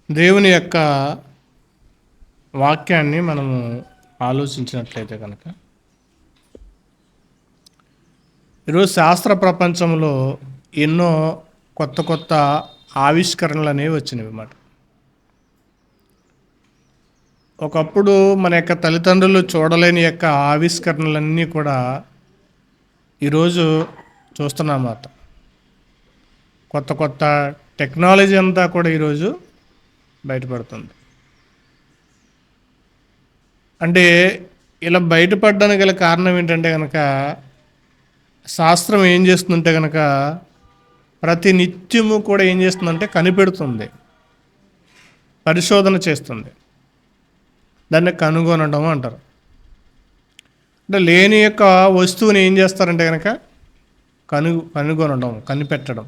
దేవుని యొక్క వాక్యాన్ని మనము ఆలోచించినట్లయితే కనుక ఈరోజు శాస్త్ర ప్రపంచంలో ఎన్నో కొత్త కొత్త ఆవిష్కరణలు అనేవి వచ్చినవి అన్నమాట. ఒకప్పుడు మన యొక్క తల్లిదండ్రులు చూడలేని యొక్క ఆవిష్కరణలన్నీ కూడా ఈరోజు చూస్తున్నామన్నమాట. కొత్త కొత్త టెక్నాలజీ అంతా కూడా ఈరోజు బయటపడుతుంది. అంటే ఇలా బయటపడడానికి గల కారణం ఏంటంటే కనుక శాస్త్రం ఏం చేస్తుందంటే కనుక ప్రతి నిత్యము కూడా ఏం చేస్తుందంటే కనిపెడుతుంది, పరిశోధన చేస్తుంది. దాన్ని కనుగొనడం అంటారు. అంటే లేని యొక్క వస్తువుని ఏం చేస్తారంటే కనుక కనుగొనడం, కనిపెట్టడం.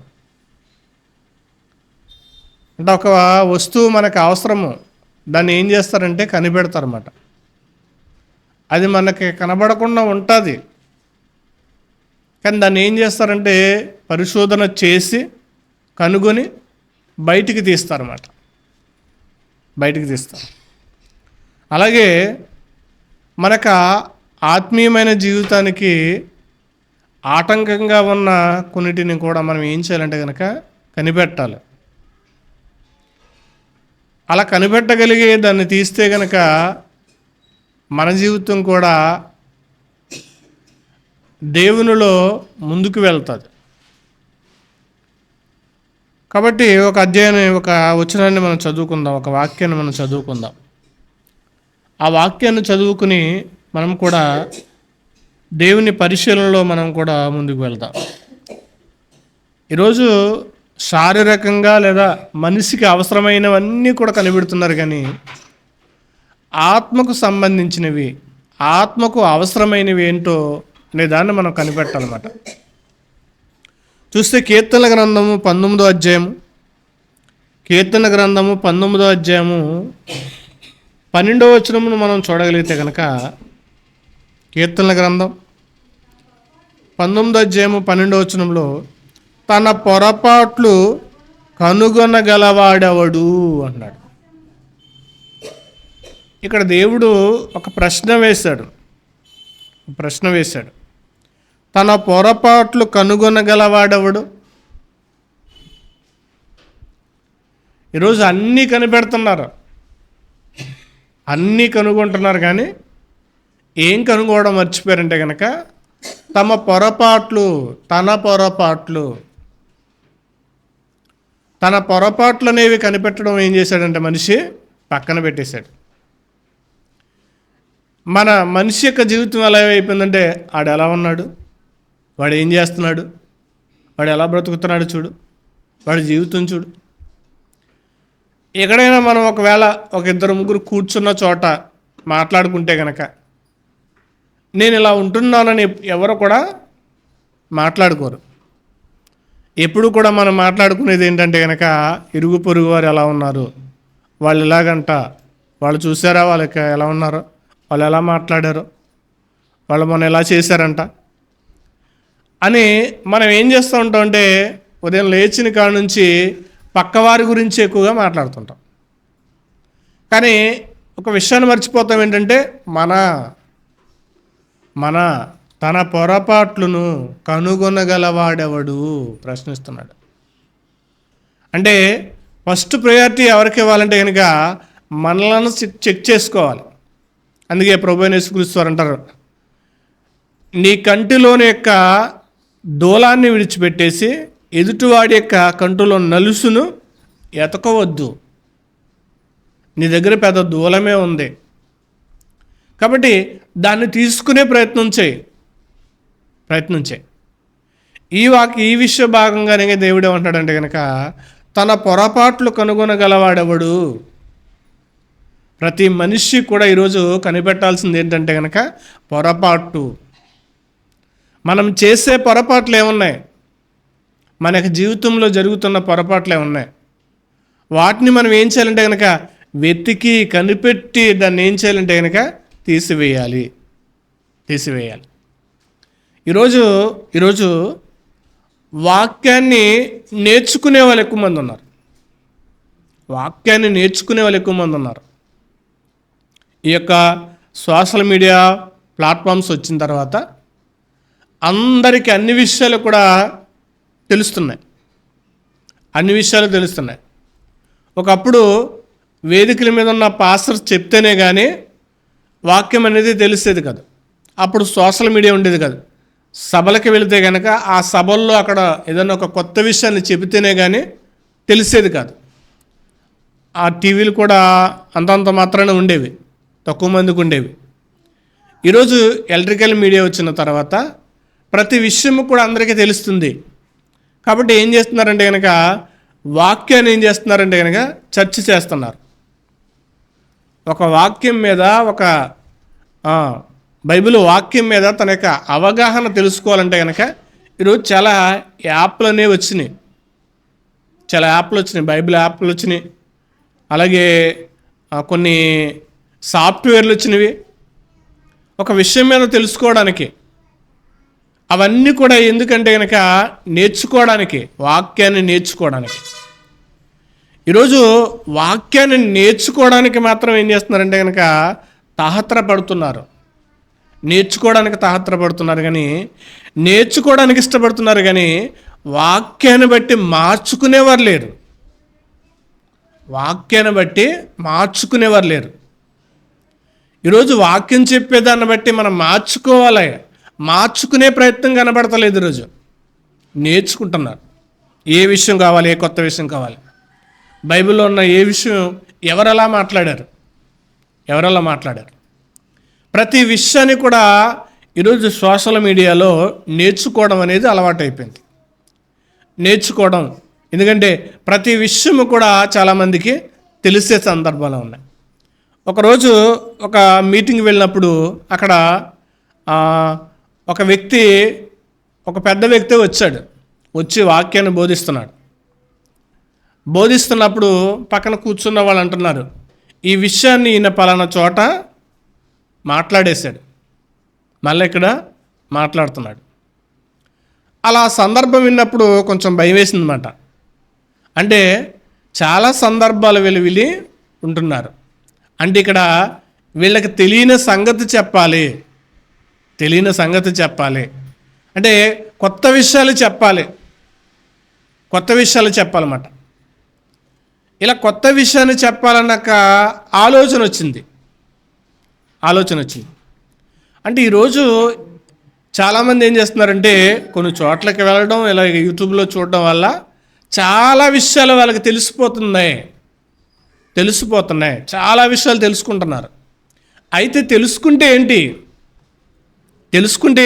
అంటే ఒక వస్తువు మనకు అవసరము, దాన్ని ఏం చేస్తారంటే కనిపెడతారన్నమాట. అది మనకి కనబడకుండా ఉంటుంది, కానీ దాన్ని ఏం చేస్తారంటే పరిశోధన చేసి కనుగొని బయటికి తీస్తారన్నమాట. బయటికి తీస్తారు. అలాగే మనకు ఆత్మీయమైన జీవితానికి ఆటంకంగా ఉన్న కొన్నిటిని కూడా మనం ఏం చేయాలంటే కనుక కనిపెట్టాలి. అలా కనిపెట్టగలిగే దాన్ని తీస్తే కనుక మన జీవితం కూడా దేవునిలో ముందుకు వెళ్తుంది. కాబట్టి ఒక వచనాన్ని మనం చదువుకుందాం, ఒక వాక్యాన్ని మనం చదువుకుందాం. ఆ వాక్యాన్ని చదువుకుని మనం కూడా దేవుని పరిశీలనలో మనం కూడా ముందుకు వెళ్దాం. ఈరోజు శారీరకంగా లేదా మనిషికి అవసరమైనవన్నీ కూడా కనిపెడుతున్నారు, కానీ ఆత్మకు సంబంధించినవి, ఆత్మకు అవసరమైనవి ఏంటో అనే దాన్ని మనం కనిపెట్టాలన్నమాట. చూస్తే కీర్తనల గ్రంథము 19వ అధ్యాయము, కీర్తన గ్రంథము 19వ అధ్యాయము 12వ వచనమును మనం చూడగలిగితే కనుక, కీర్తనల గ్రంథం 19వ అధ్యాయము 12వ వచనంలో తన పొరపాట్లు కనుగొనగలవాడెవడు అన్నాడు. ఇక్కడ దేవుడు ఒక ప్రశ్న వేశాడు. తన పొరపాట్లు కనుగొనగలవాడెవడు? ఈరోజు అన్నీ కనిపెడుతున్నారు, అన్నీ కనుగొంటున్నారు, కానీ ఏం కనుగొనడం మర్చిపోయారంటే కనుక తన పొరపాట్లు అనేవి కనిపెట్టడం ఏం చేశాడంటే మనిషి పక్కన పెట్టేశాడు. మన మనిషి యొక్క జీవితం ఎలా అయిపోయిందంటే వాడు ఎలా ఉన్నాడు, వాడు ఏం చేస్తున్నాడు, వాడు ఎలా బ్రతుకుతున్నాడు చూడు, వాడి జీవితం చూడు. ఎక్కడైనా మనం ఒకవేళ ఒక ఇద్దరు ముగ్గురు కూర్చున్న చోట మాట్లాడుకుంటే కనుక నేను ఇలా ఉంటున్నానని ఎవరు కూడా మాట్లాడుకోరు. ఎప్పుడు కూడా మనం మాట్లాడుకునేది ఏంటంటే కనుక ఇరుగు పొరుగు వారు ఎలా ఉన్నారు, వాళ్ళు ఎలాగంట, వాళ్ళు చూసారా వాళ్ళకి ఎలా ఉన్నారో, వాళ్ళు ఎలా మాట్లాడారో, వాళ్ళు మనం ఎలా చేశారంట అని మనం ఏం చేస్తూ ఉంటాం అంటే ఉదయం లేచిన కాడ నుంచి పక్కవారి గురించి ఎక్కువగా మాట్లాడుతుంటాం. కానీ ఒక విషయాన్ని మర్చిపోతాం ఏంటంటే తన పొరపాట్లను కనుగొనగలవాడెవడు ప్రశ్నిస్తున్నాడు. అంటే ఫస్ట్ ప్రయారిటీ ఎవరికి ఇవ్వాలంటే కనుక మనలను చెక్ చేసుకోవాలి. అందుకే ప్రభువైన యేసుక్రీస్తు వారు అంటారు, నీ కంటిలోని యొక్క దూలాన్ని విడిచిపెట్టేసి ఎదుటివాడి యొక్క కంటిలో నలుసును ఎతకవద్దు. నీ దగ్గర పెద్ద దూలమే ఉంది కాబట్టి దాన్ని తీసుకునే ప్రయత్నం చేయి. ఈ విషయ భాగంగానే దేవుడు ఏమంటాడంటే కనుక తన పొరపాట్లు కనుగొనగలవాడెవడు? ప్రతి మనిషి కూడా ఈరోజు కనిపెట్టాల్సింది ఏంటంటే కనుక పొరపాటు. మనం చేసే పొరపాట్లు ఏమున్నాయి, మనకి జీవితంలో జరుగుతున్న పొరపాట్లు ఏమున్నాయి, వాటిని మనం ఏం చేయాలంటే కనుక వెతికి కనిపెట్టి దాన్ని ఏం చేయాలంటే కనుక తీసివేయాలి. ఈరోజు వాక్యాన్ని నేర్చుకునే వాళ్ళు ఎక్కువ మంది ఉన్నారు. వాక్యాన్ని నేర్చుకునే వాళ్ళు ఎక్కువ మంది ఉన్నారు. ఈ యొక్క సోషల్ మీడియా ప్లాట్ఫామ్స్ వచ్చిన తర్వాత అందరికీ అన్ని విషయాలు కూడా తెలుస్తున్నాయి. అన్ని విషయాలు తెలుస్తున్నాయి. ఒకప్పుడు వేదికల మీద ఉన్న పాస్టర్స్ చెప్తేనే కానీ వాక్యం అనేది తెలిసేది కాదు. అప్పుడు సోషల్ మీడియా ఉండేది కాదు. సభలకు వెళితే కనుక ఆ సభల్లో అక్కడ ఏదైనా ఒక కొత్త విషయాన్ని చెబితేనే కానీ తెలిసేది కాదు. ఆ టీవీలు కూడా అంతంత మాత్రాన ఉండేవి, తక్కువ మందికి ఉండేవి. ఈరోజు ఎలక్ట్రికల్ మీడియా వచ్చిన తర్వాత ప్రతి విషయము కూడా అందరికీ తెలుస్తుంది. కాబట్టి ఏం చేస్తున్నారంటే కనుక వాక్యాన్ని ఏం చేస్తున్నారంటే కనుక చర్చ చేస్తున్నారు. ఒక వాక్యం మీద, ఒక బైబిల్ వాక్యం మీద తన యొక్క అవగాహన తెలుసుకోవాలంటే కనుక ఈరోజు చాలా యాప్లు అనేవి వచ్చినాయి. చాలా యాప్లు వచ్చినాయి, బైబిల్ యాప్లు వచ్చినాయి. అలాగే కొన్ని సాఫ్ట్వేర్లు వచ్చినవి ఒక విషయం మీద తెలుసుకోవడానికి. అవన్నీ కూడా ఎందుకంటే కనుక నేర్చుకోవడానికి, వాక్యాన్ని నేర్చుకోవడానికి. ఈరోజు వాక్యాన్ని నేర్చుకోవడానికి మాత్రం ఏం చేస్తున్నారంటే కనుక తాహత్రపడుతున్నారు. నేర్చుకోవడానికి తాహత్రపడుతున్నారు కానీ, నేర్చుకోవడానికి ఇష్టపడుతున్నారు కానీ వాక్యాన్ని బట్టి మార్చుకునేవారు లేరు. వాక్యాన్ని బట్టి మార్చుకునేవారు లేరు. ఈరోజు వాక్యం చెప్పేదాన్ని బట్టి మనం మార్చుకోవాలి. మార్చుకునే ప్రయత్నం కనబడతలేదు. ఈరోజు నేర్చుకుంటున్నారు. ఏ విషయం కావాలి, ఏ కొత్త విషయం కావాలి, బైబిల్లో ఉన్న ఏ విషయం ఎవరెలా మాట్లాడారు. ప్రతి విషయాన్ని కూడా ఈరోజు సోషల్ మీడియాలో నేర్చుకోవడం అనేది అలవాటైపోయింది. నేర్చుకోవడం ఎందుకంటే ప్రతి విషయము కూడా చాలామందికి తెలిసే సందర్భాలు ఉన్నాయి. ఒకరోజు ఒక మీటింగ్ వెళ్ళినప్పుడు అక్కడ ఒక పెద్ద వ్యక్తి వచ్చి వాక్యాన్ని బోధిస్తున్నప్పుడు పక్కన కూర్చున్న వాళ్ళు అంటున్నారు, ఈ విషయాన్ని ఈయన పలానా చోట మాట్లాడేశాడు, మళ్ళీ ఇక్కడ మాట్లాడుతున్నాడు. అలా సందర్భం విన్నప్పుడు కొంచెం భయం వేసిందన్నమాట. అంటే చాలా సందర్భాలు వెలివిలి ఉంటున్నారు. అంటే ఇక్కడ వీళ్ళకి తెలియని సంగతి చెప్పాలి. అంటే కొత్త విషయాలు చెప్పాలన్నమాట. ఇలా కొత్త విషయాన్ని చెప్పాలన్నాక ఆలోచన వచ్చింది. అంటే ఈరోజు చాలామంది ఏం చేస్తున్నారంటే కొన్ని చోట్లకి వెళ్ళడం, ఇలా యూట్యూబ్లో చూడడం వల్ల చాలా విషయాలు వాళ్ళకి తెలిసిపోతున్నాయి. చాలా విషయాలు తెలుసుకుంటున్నారు. అయితే తెలుసుకుంటే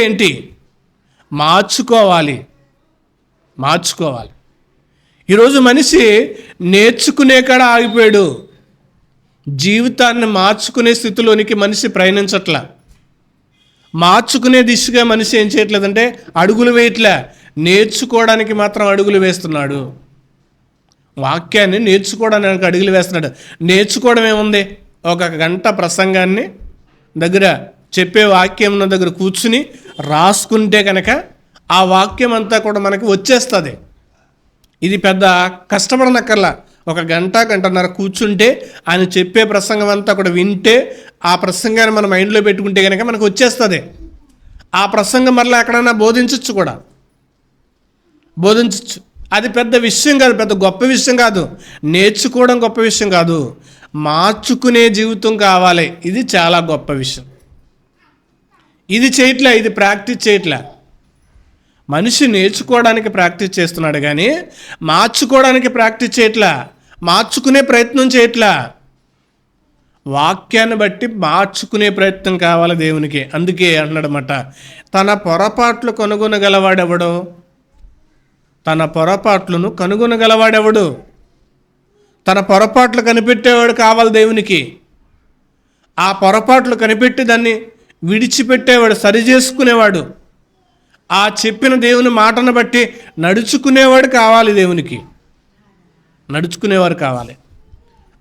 ఏంటి? మార్చుకోవాలి. ఈరోజు మనిషి నేర్చుకునే కాడ ఆగిపోయాడు. జీవితాన్ని మార్చుకునే స్థితిలోనికి మనిషి ప్రయాణించట్లా. మార్చుకునే దిశగా మనిషి ఏం చేయట్లేదంటే అడుగులు వేయట్లే, నేర్చుకోవడానికి మాత్రం అడుగులు వేస్తున్నాడు. వాక్యాన్ని నేర్చుకోవడానికి అడుగులు వేస్తున్నాడు. నేర్చుకోవడం ఏముంది? ఒక గంట ప్రసంగాన్ని దగ్గర చెప్పే వాక్యం దగ్గర కూర్చుని రాసుకుంటే కనుక ఆ వాక్యం అంతా కూడా మనకి వచ్చేస్తుంది. ఇది పెద్ద కష్టపడనక్కర్లా. ఒక గంటన్నర కూర్చుంటే ఆయన చెప్పే ప్రసంగం అంతా కూడా వింటే ఆ ప్రసంగాన్ని మన మైండ్లో పెట్టుకుంటే కనుక మనకు వచ్చేస్తుంది. ఆ ప్రసంగం మరలా ఎక్కడైనా బోధించవచ్చు. అది పెద్ద విషయం కాదు, పెద్ద గొప్ప విషయం కాదు. నేర్చుకోవడం గొప్ప విషయం కాదు, మార్చుకునే జీవితం కావాలి. ఇది చాలా గొప్ప విషయం. ఇది ప్రాక్టీస్ చేయట్లే. మనిషి నేర్చుకోవడానికి ప్రాక్టీస్ చేస్తున్నాడు కానీ మార్చుకోవడానికి ప్రాక్టీస్ చేయట్లా, మార్చుకునే ప్రయత్నం చేయట్లా. వాక్యాన్ని బట్టి మార్చుకునే ప్రయత్నం కావాలి దేవునికి. అందుకే అంటున్నాడన్నమాట, తన పొరపాట్లు కనుగొనగలవాడెవడో. తన పొరపాట్లు కనిపెట్టేవాడు కావాలి దేవునికి. ఆ పొరపాట్లు కనిపెట్టి దాన్ని విడిచిపెట్టేవాడు, సరి చేసుకునేవాడు, ఆ చెప్పిన దేవుని మాటను బట్టి నడుచుకునేవాడు కావాలి దేవునికి.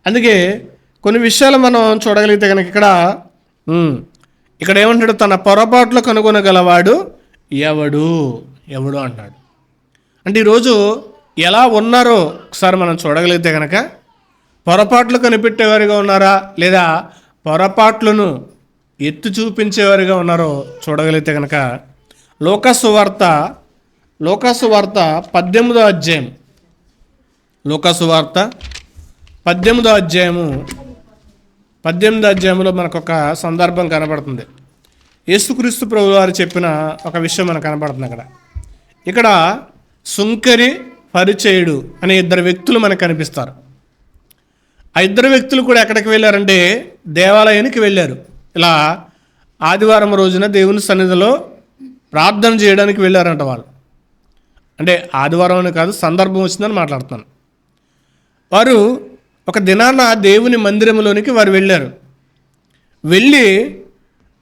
అందుకే కొన్ని విషయాలు మనం చూడగలిగితే కనుక ఇక్కడ ఏమంటాడు? తన పొరపాట్లు కనుగొనగలవాడు ఎవడు అంటాడు. అంటే ఈరోజు ఎలా ఉన్నారో ఒకసారి మనం చూడగలిగితే కనుక పొరపాట్లు కనిపెట్టేవారిగా ఉన్నారా, లేదా పొరపాట్లను ఎత్తి చూపించేవారిగా ఉన్నారో చూడగలిగితే కనుక లూకాసు వార్త 18వ అధ్యాయం, లూకాసు వార్త 18వ అధ్యాయంలో మనకు ఒక సందర్భం కనబడుతుంది. యేసుక్రీస్తు ప్రభువు వారు చెప్పిన ఒక విషయం మనకు కనబడుతుంది. ఇక్కడ సుంకరి, పరిచయుడు అనే ఇద్దరు వ్యక్తులు మనకు కనిపిస్తారు. ఆ ఇద్దరు వ్యక్తులు కూడా ఎక్కడికి వెళ్ళారంటే దేవాలయానికి వెళ్ళారు. ఇలా ఆదివారం రోజున దేవుని సన్నిధిలో ప్రార్థన చేయడానికి వెళ్ళారంట వాళ్ళు. అంటే ఆదివారం అని కాదు, సందర్భం వచ్చిందని మాట్లాడుతున్నాను. వారు ఒక దినాన దేవుని మందిరంలోనికి వారు వెళ్ళారు. వెళ్ళి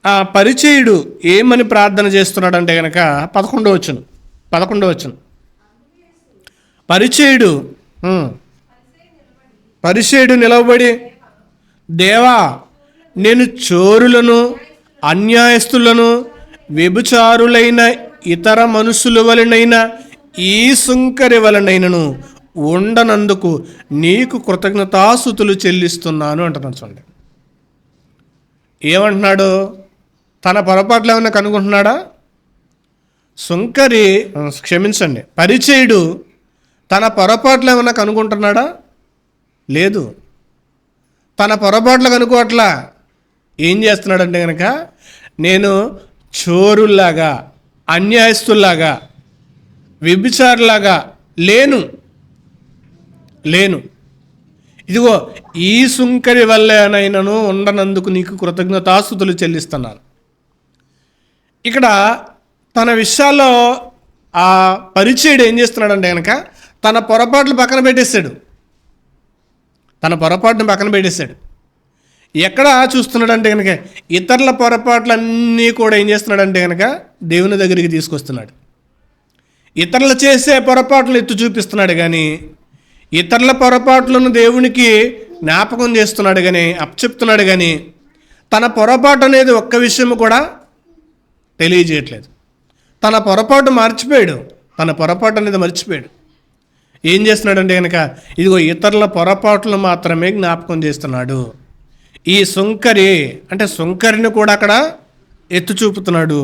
ఆ పరిచయుడు ఏమని ప్రార్థన చేస్తున్నాడంటే కనుక 11వ వచనం పరిచయుడు నిలవబడి, దేవా, నేను చోరులను, అన్యాయస్తులను, వ్యభిచారులైన ఇతర మనుషుల వలనైన ఈ సుంకరి వలనైనను ఉండనందుకు నీకు కృతజ్ఞతాస్తుతులు చెల్లిస్తున్నాను అంటున్నాడు. చూడండి, ఏమంటున్నాడు? తన పొరపాట్లు ఏమన్నా కనుగొంటున్నాడా? పరిచయుడు తన పొరపాట్లు ఏమన్నా కనుగొంటున్నాడా? లేదు, తన పొరపాట్లు కనుక్కోవట్లా. ఏం చేస్తున్నాడంటే కనుక, నేను చోరుల్లాగా, అన్యాయస్తుల్లాగా, వ్యభిచారులాగా లేను. ఇదిగో ఈ సుంకరి వల్లేనైనను ఉండనందుకు నీకు కృతజ్ఞతాస్తుతులు చెల్లిస్తున్నాను. ఇక్కడ తన విషయాల్లో ఆ పరిచయుడు ఏం చేస్తున్నాడంటే కనుక తన పొరపాట్లు పక్కన పెట్టేశాడు. ఎక్కడ చూస్తున్నాడంటే కనుక ఇతరుల పొరపాట్లన్నీ కూడా ఏం చేస్తున్నాడంటే కనుక దేవుని దగ్గరికి తీసుకొస్తున్నాడు. ఇతరులు చేసే పొరపాట్లు ఎత్తు చూపిస్తున్నాడు, కానీ ఇతరుల పొరపాట్లను దేవునికి జ్ఞాపకం చేస్తున్నాడు, కానీ అప్పచెప్తున్నాడు, కానీ తన పొరపాటు అనేది ఒక్క విషయం కూడా తెలియజేయట్లేదు. తన పొరపాటు మర్చిపోయాడు. ఏం చేస్తున్నాడంటే కనుక ఇదిగో ఇతరుల పొరపాట్లు మాత్రమే జ్ఞాపకం చేస్తున్నాడు. ఈ సుంకరిని కూడా అక్కడ ఎత్తు చూపుతున్నాడు.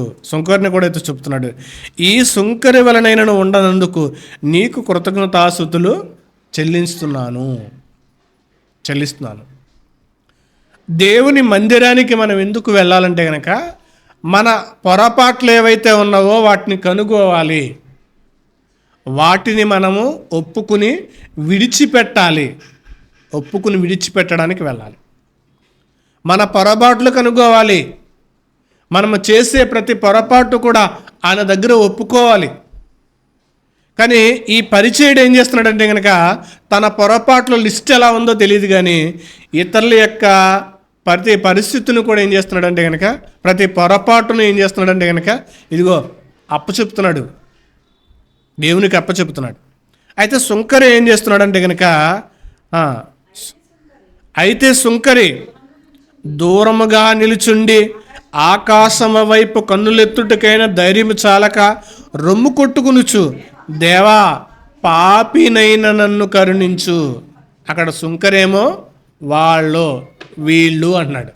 ఈ సుంకరి వలనైనను ఉండనందుకు నీకు కృతజ్ఞతాస్తుతులు చెల్లిస్తున్నాను. దేవుని మందిరానికి మనం ఎందుకు వెళ్ళాలంటే కనుక మన పొరపాట్లు ఏవైతే ఉన్నావో వాటిని కనుగోవాలి, వాటిని మనము ఒప్పుకుని విడిచిపెట్టడానికి వెళ్ళాలి. మన పొరపాట్లు కనుగోవాలి. మనము చేసే ప్రతి పొరపాటు కూడా ఆయన దగ్గర ఒప్పుకోవాలి. కానీ ఈ పరిచయుడు ఏం చేస్తున్నాడంటే కనుక తన పొరపాట్ల లిస్ట్ ఎలా ఉందో తెలియదు, కానీ ఇతరుల యొక్క ప్రతి పరిస్థితిని కూడా ఏం చేస్తున్నాడంటే కనుక ప్రతి పొరపాటును ఏం చేస్తున్నాడంటే కనుక ఇదిగో దేవునికి అప్పచెప్తున్నాడు. అయితే సుంకరి ఏం చేస్తున్నాడంటే కనుక సుంకరి దూరముగా నిలుచుండి ఆకాశం వైపు కన్నులెత్తుటకైనా ధైర్యం చాలక రొమ్ము కొట్టుకునుచు, దేవా, పాపినైన నన్ను కరుణించు. అక్కడ సుంకరేమో వాళ్ళు వీళ్ళు అంటున్నాడు.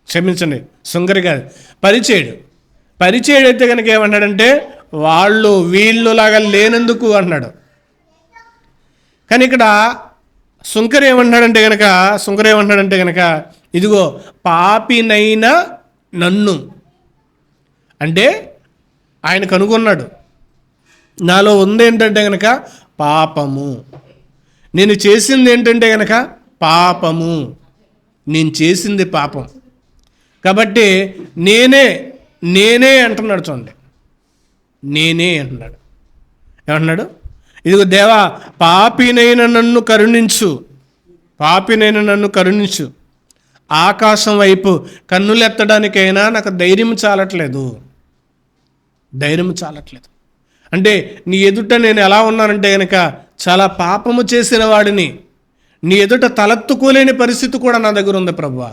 క్షమించండి, సుంకరి కాదు, పరిచయుడు అయితే కనుక ఏమంటాడంటే వాళ్ళు వీళ్ళు లాగా లేనందుకు అంటున్నాడు. కానీ ఇక్కడ సుంకరి ఏమంటాడంటే కనుక ఇదిగో పాపినైన నన్ను, అంటే ఆయన కనుగొన్నాడు, నాలో ఉంది ఏంటంటే కనుక పాపము, నేను చేసింది ఏంటంటే కనుక పాపము, నేను చేసింది పాపం, కాబట్టి నేనే అంటున్నాడు. చూడండి, నేనే అంటున్నాడు. ఏమంటున్నాడు? ఇదిగో దేవా, పాపినైన నన్ను కరుణించు. ఆకాశం వైపు కన్నులెత్తడానికైనా నాకు ధైర్యం చాలట్లేదు. అంటే నీ ఎదుట నేను ఎలా ఉన్నానంటే కనుక చాలా పాపము చేసిన వాడిని. నీ ఎదుట తలెత్తుకోలేని పరిస్థితి కూడా నా దగ్గర ఉంది ప్రభువా.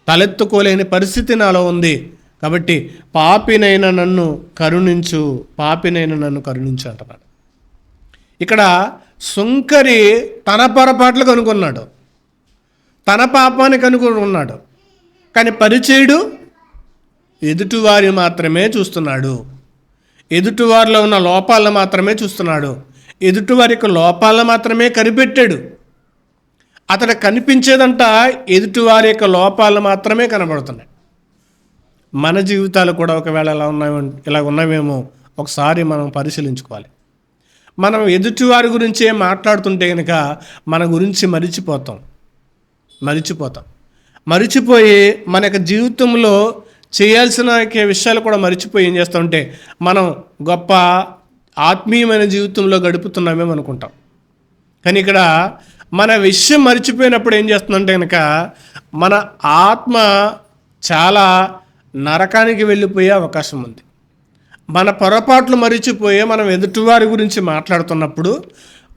తలెత్తుకోలేని పరిస్థితి నాలో ఉంది. కాబట్టి పాపినైన నన్ను కరుణించు అంటున్నాడు. ఇక్కడ సుంకరి తన పొరపాట్లకు అనుకున్నాడు, తన పాపానికి అనుకున్నాడు. కానీ పరిచయుడు ఎదుటివారి మాత్రమే చూస్తున్నాడు, ఎదుటివారిలో ఉన్న లోపాలను మాత్రమే చూస్తున్నాడు, ఎదుటివారి యొక్క లోపాలను మాత్రమే కనిపెట్టాడు. అతడు కనిపించేదంట ఎదుటివారి యొక్క లోపాలు మాత్రమే కనబడుతున్నాయి. మన జీవితాలు కూడా ఒకవేళ ఇలా ఉన్నామేమో ఒకసారి మనం పరిశీలించుకోవాలి. మనం ఎదుటివారి గురించే మాట్లాడుతుంటే కనుక మన గురించి మరిచిపోయి మన యొక్క జీవితంలో చేయాల్సిన విషయాలు కూడా మరిచిపోయి ఏం చేస్తామంటే మనం గొప్ప ఆత్మీయమైన జీవితంలో గడుపుతున్నామేమో అనుకుంటాం. కానీ ఇక్కడ మన విషయం మరిచిపోయినప్పుడు ఏం చేస్తుందంటే కనుక మన ఆత్మ చాలా నరకానికి వెళ్ళిపోయే అవకాశం ఉంది. మన పొరపాట్లు మరిచిపోయి మనం ఎదుటివారి గురించి మాట్లాడుతున్నప్పుడు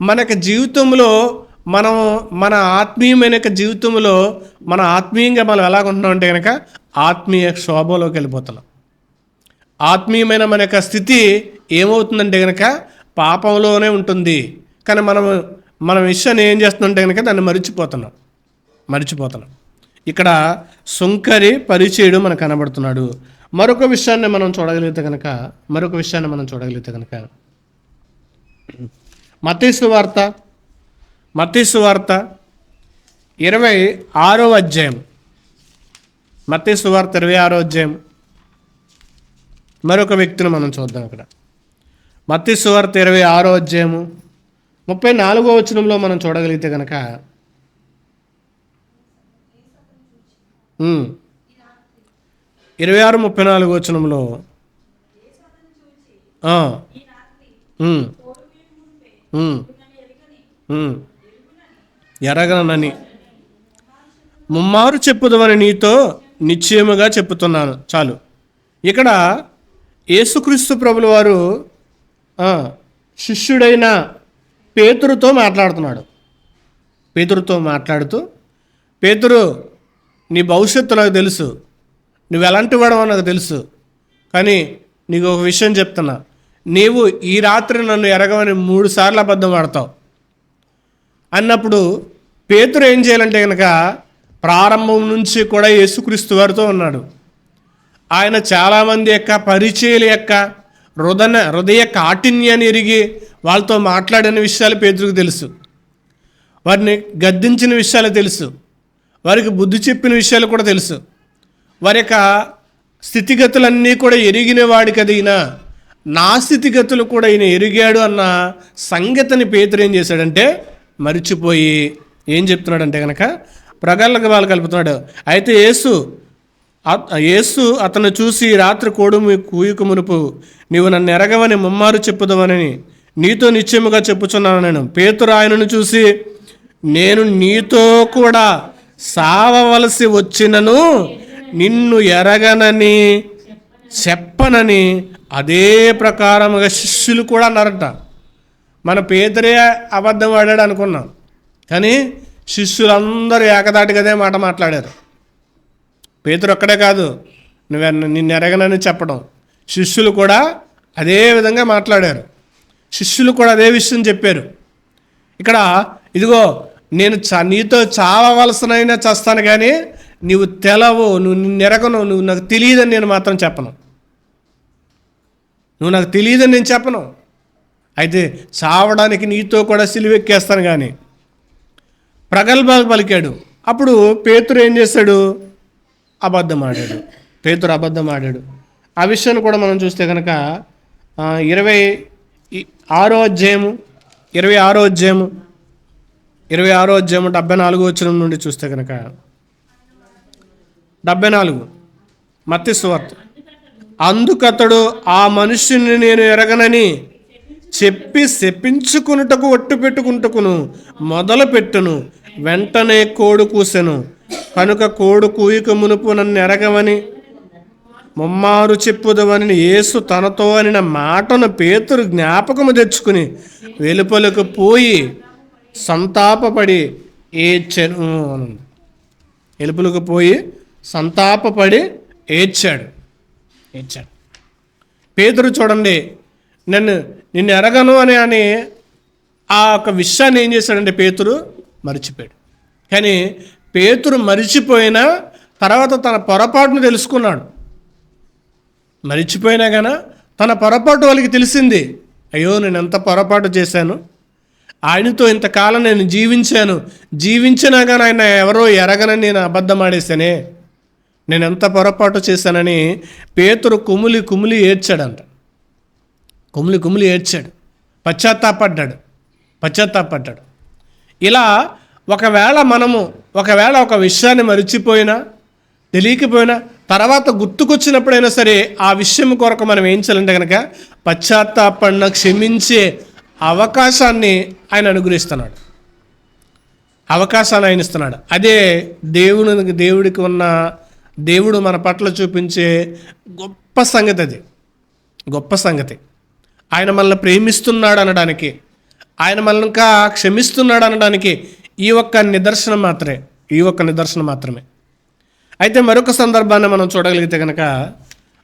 మనకి జీవితంలో మన ఆత్మీయమైన జీవితంలో ఆత్మీయంగా మనం ఎలాగుంటున్నాం అంటే కనుక ఆత్మీయ శోభలోకి వెళ్ళిపోతున్నాం. ఆత్మీయమైన మన యొక్క స్థితి ఏమవుతుందంటే కనుక పాపంలోనే ఉంటుంది. కానీ మన విషయాన్ని ఏం చేస్తుందంటే కనుక దాన్ని మరిచిపోతున్నాం. ఇక్కడ సుంకరి పరిచయుడు మనకు కనబడుతున్నాడు. మరొక విషయాన్ని మనం చూడగలిగితే కనుక మత్తయి సువార్త 26వ అధ్యాయం. మత్తయి సువార్త 26వ అధ్యాయం. మరొక వ్యక్తిని మనం చూద్దాం. అక్కడ మత్తయి సువార్త 26వ అధ్యాయము 34వ వచనంలో మనం చూడగలిగితే కనుక 26-34 వచనంలో ఎరగనని ముమ్మారు చెప్పుదమని నీతో నిశ్చయముగా చెప్పుతున్నాను. చాలు. ఇక్కడ యేసుక్రీస్తు ప్రభుల వారు శిష్యుడైన పేతురుతో మాట్లాడుతూ పేతురు, నీ భవిష్యత్తు నాకు తెలుసు, నువ్వు ఎలాంటి వాడవో నాకు తెలుసు, కానీ నీకు ఒక విషయం చెప్తున్నా, నీవు ఈ రాత్రి నన్ను ఎరగమని 3 సార్లు అబద్ధం ఆడతావు అన్నప్పుడు పేతురు ఏం చేయాలంటే కనుక ప్రారంభం నుంచి కూడా యేసుక్రీస్తు వారితో ఉన్నాడు. ఆయన చాలామంది యొక్క పరిచయాల యొక్క హృదయ కాఠిన్యాన్ని ఎరిగి వాళ్ళతో మాట్లాడిన విషయాలు పేతురుకు తెలుసు, వారిని గద్దించిన విషయాలు తెలుసు, వారికి బుద్ధి చెప్పిన విషయాలు కూడా తెలుసు. వారి యొక్క స్థితిగతులన్నీ కూడా ఎరిగిన వాడికి అదిగిన నా స్థితిగతులు కూడా ఈయన ఎరిగాడు అన్న సంగతిని పేతురు ఏం చేశాడంటే మరిచిపోయి ఏం చెప్తున్నాడంటే కనుక ప్రగల్లకు వాళ్ళు కలుపుతున్నాడు. అయితే యేసు అతను చూసి రాత్రి కూయుకు మునుపు నీవు నన్ను ఎరగవని ముమ్మారు చెప్పుదవని నీతో నిశ్చయముగా చెప్పుచున్నాను నేను. పేతురు ఆయనను చూసి నేను నీతో కూడా సావవలసి వచ్చినను నిన్ను ఎరగనని చెప్పనని అదే ప్రకారముగా శిష్యులు కూడా అన్నారట. మన పేతురే అబద్ధం ఆడాడు అనుకున్నాం, కానీ శిష్యులందరూ ఏకదాటిగా అదే మాట మాట్లాడారు. పేతురు ఒక్కడే కాదు నిన్ను ఎరగనని చెప్పడం, శిష్యులు కూడా అదే విధంగా మాట్లాడారు. శిష్యులు కూడా అదే విషయం చెప్పారు. ఇక్కడ ఇదిగో నేను నీతో చావవలసినైనా చేస్తాను, కానీ నువ్వు తెలవు, నిన్ను ఎరగను, నువ్వు నాకు తెలియదని నేను మాత్రం చెప్పను, నువ్వు నాకు తెలియదని నేను చెప్పను. అయితే చావడానికి నీతో కూడా సిలువెక్కేస్తాను కానీ ప్రగల్భాలు పలికాడు. అప్పుడు పేతురు ఏం చేశాడు? పేతురు అబద్ధం ఆడాడు. ఆ విషయాన్ని కూడా మనం చూస్తే కనుక 26వ అధ్యాయము 74వ వచనం నుండి చూస్తే కనుక 74 మత్తయి సువార్త. అందుకతడు ఆ మనుష్యుని నేను ఎరగనని చెప్పి శపించుకున్నటకు ఒట్టు పెట్టుకుంటకును మొదలుపెట్టును. వెంటనే కోడు కూసెను. కనుక కోడు కూయక మునుపు నన్ను ఎరగవని ముమ్మారు చెప్పుదవని యేసు తనతో అనిన మాటను పేతురు జ్ఞాపకము తెచ్చుకుని వెలుపలకు పోయి సంతాపపడి ఏడ్చెను. వెలుపలకు పోయి సంతాపపడి ఏడ్చాడు. పేతురు చూడండి, నిన్ను ఎరగను అని ఆ ఒక విషయాన్ని ఏం చేశాడంటే పేతురు మరిచిపోయాడు. కానీ పేతురు మరిచిపోయినా తర్వాత తన పొరపాటును తెలుసుకున్నాడు. మరిచిపోయినా కానీ తన పొరపాటు వాళ్ళకి తెలిసింది. అయ్యో, నేను ఎంత పొరపాటు చేశాను, ఆయనతో ఇంతకాలం నేను జీవించినా కానీ ఆయన ఎవరో ఎరగనని నేను అబద్ధం ఆడేశానే, నేను ఎంత పొరపాటు చేశానని పేతురు కుమిలి కుమిలి ఏడ్చాడంట. కుమిలి కుమిలి ఏడ్చాడు, పశ్చాత్తాపడ్డాడు. ఇలా ఒకవేళ ఒక విషయాన్ని మరిచిపోయినా తెలియకపోయినా తర్వాత గుర్తుకొచ్చినప్పుడైనా సరే ఆ విషయం కొరకు మనం ఏం చేయాలంటే కనుక పశ్చాత్తాపడిన క్షమించే అవకాశాన్ని ఆయన అనుగ్రహిస్తున్నాడు, అవకాశాన్ని ఆయన ఇస్తున్నాడు. అదే దేవుడికి ఉన్న దేవుడు మన పట్ల చూపించే గొప్ప సంగతి. అది గొప్ప సంగతి. ఆయన మనల్ని ప్రేమిస్తున్నాడు అనడానికి, ఆయన మనల్ని ఇంకా క్షమిస్తున్నాడు అనడానికి ఈ ఒక్క నిదర్శనం మాత్రమే. అయితే మరొక సందర్భాన్ని మనం చూడగలిగితే కనుక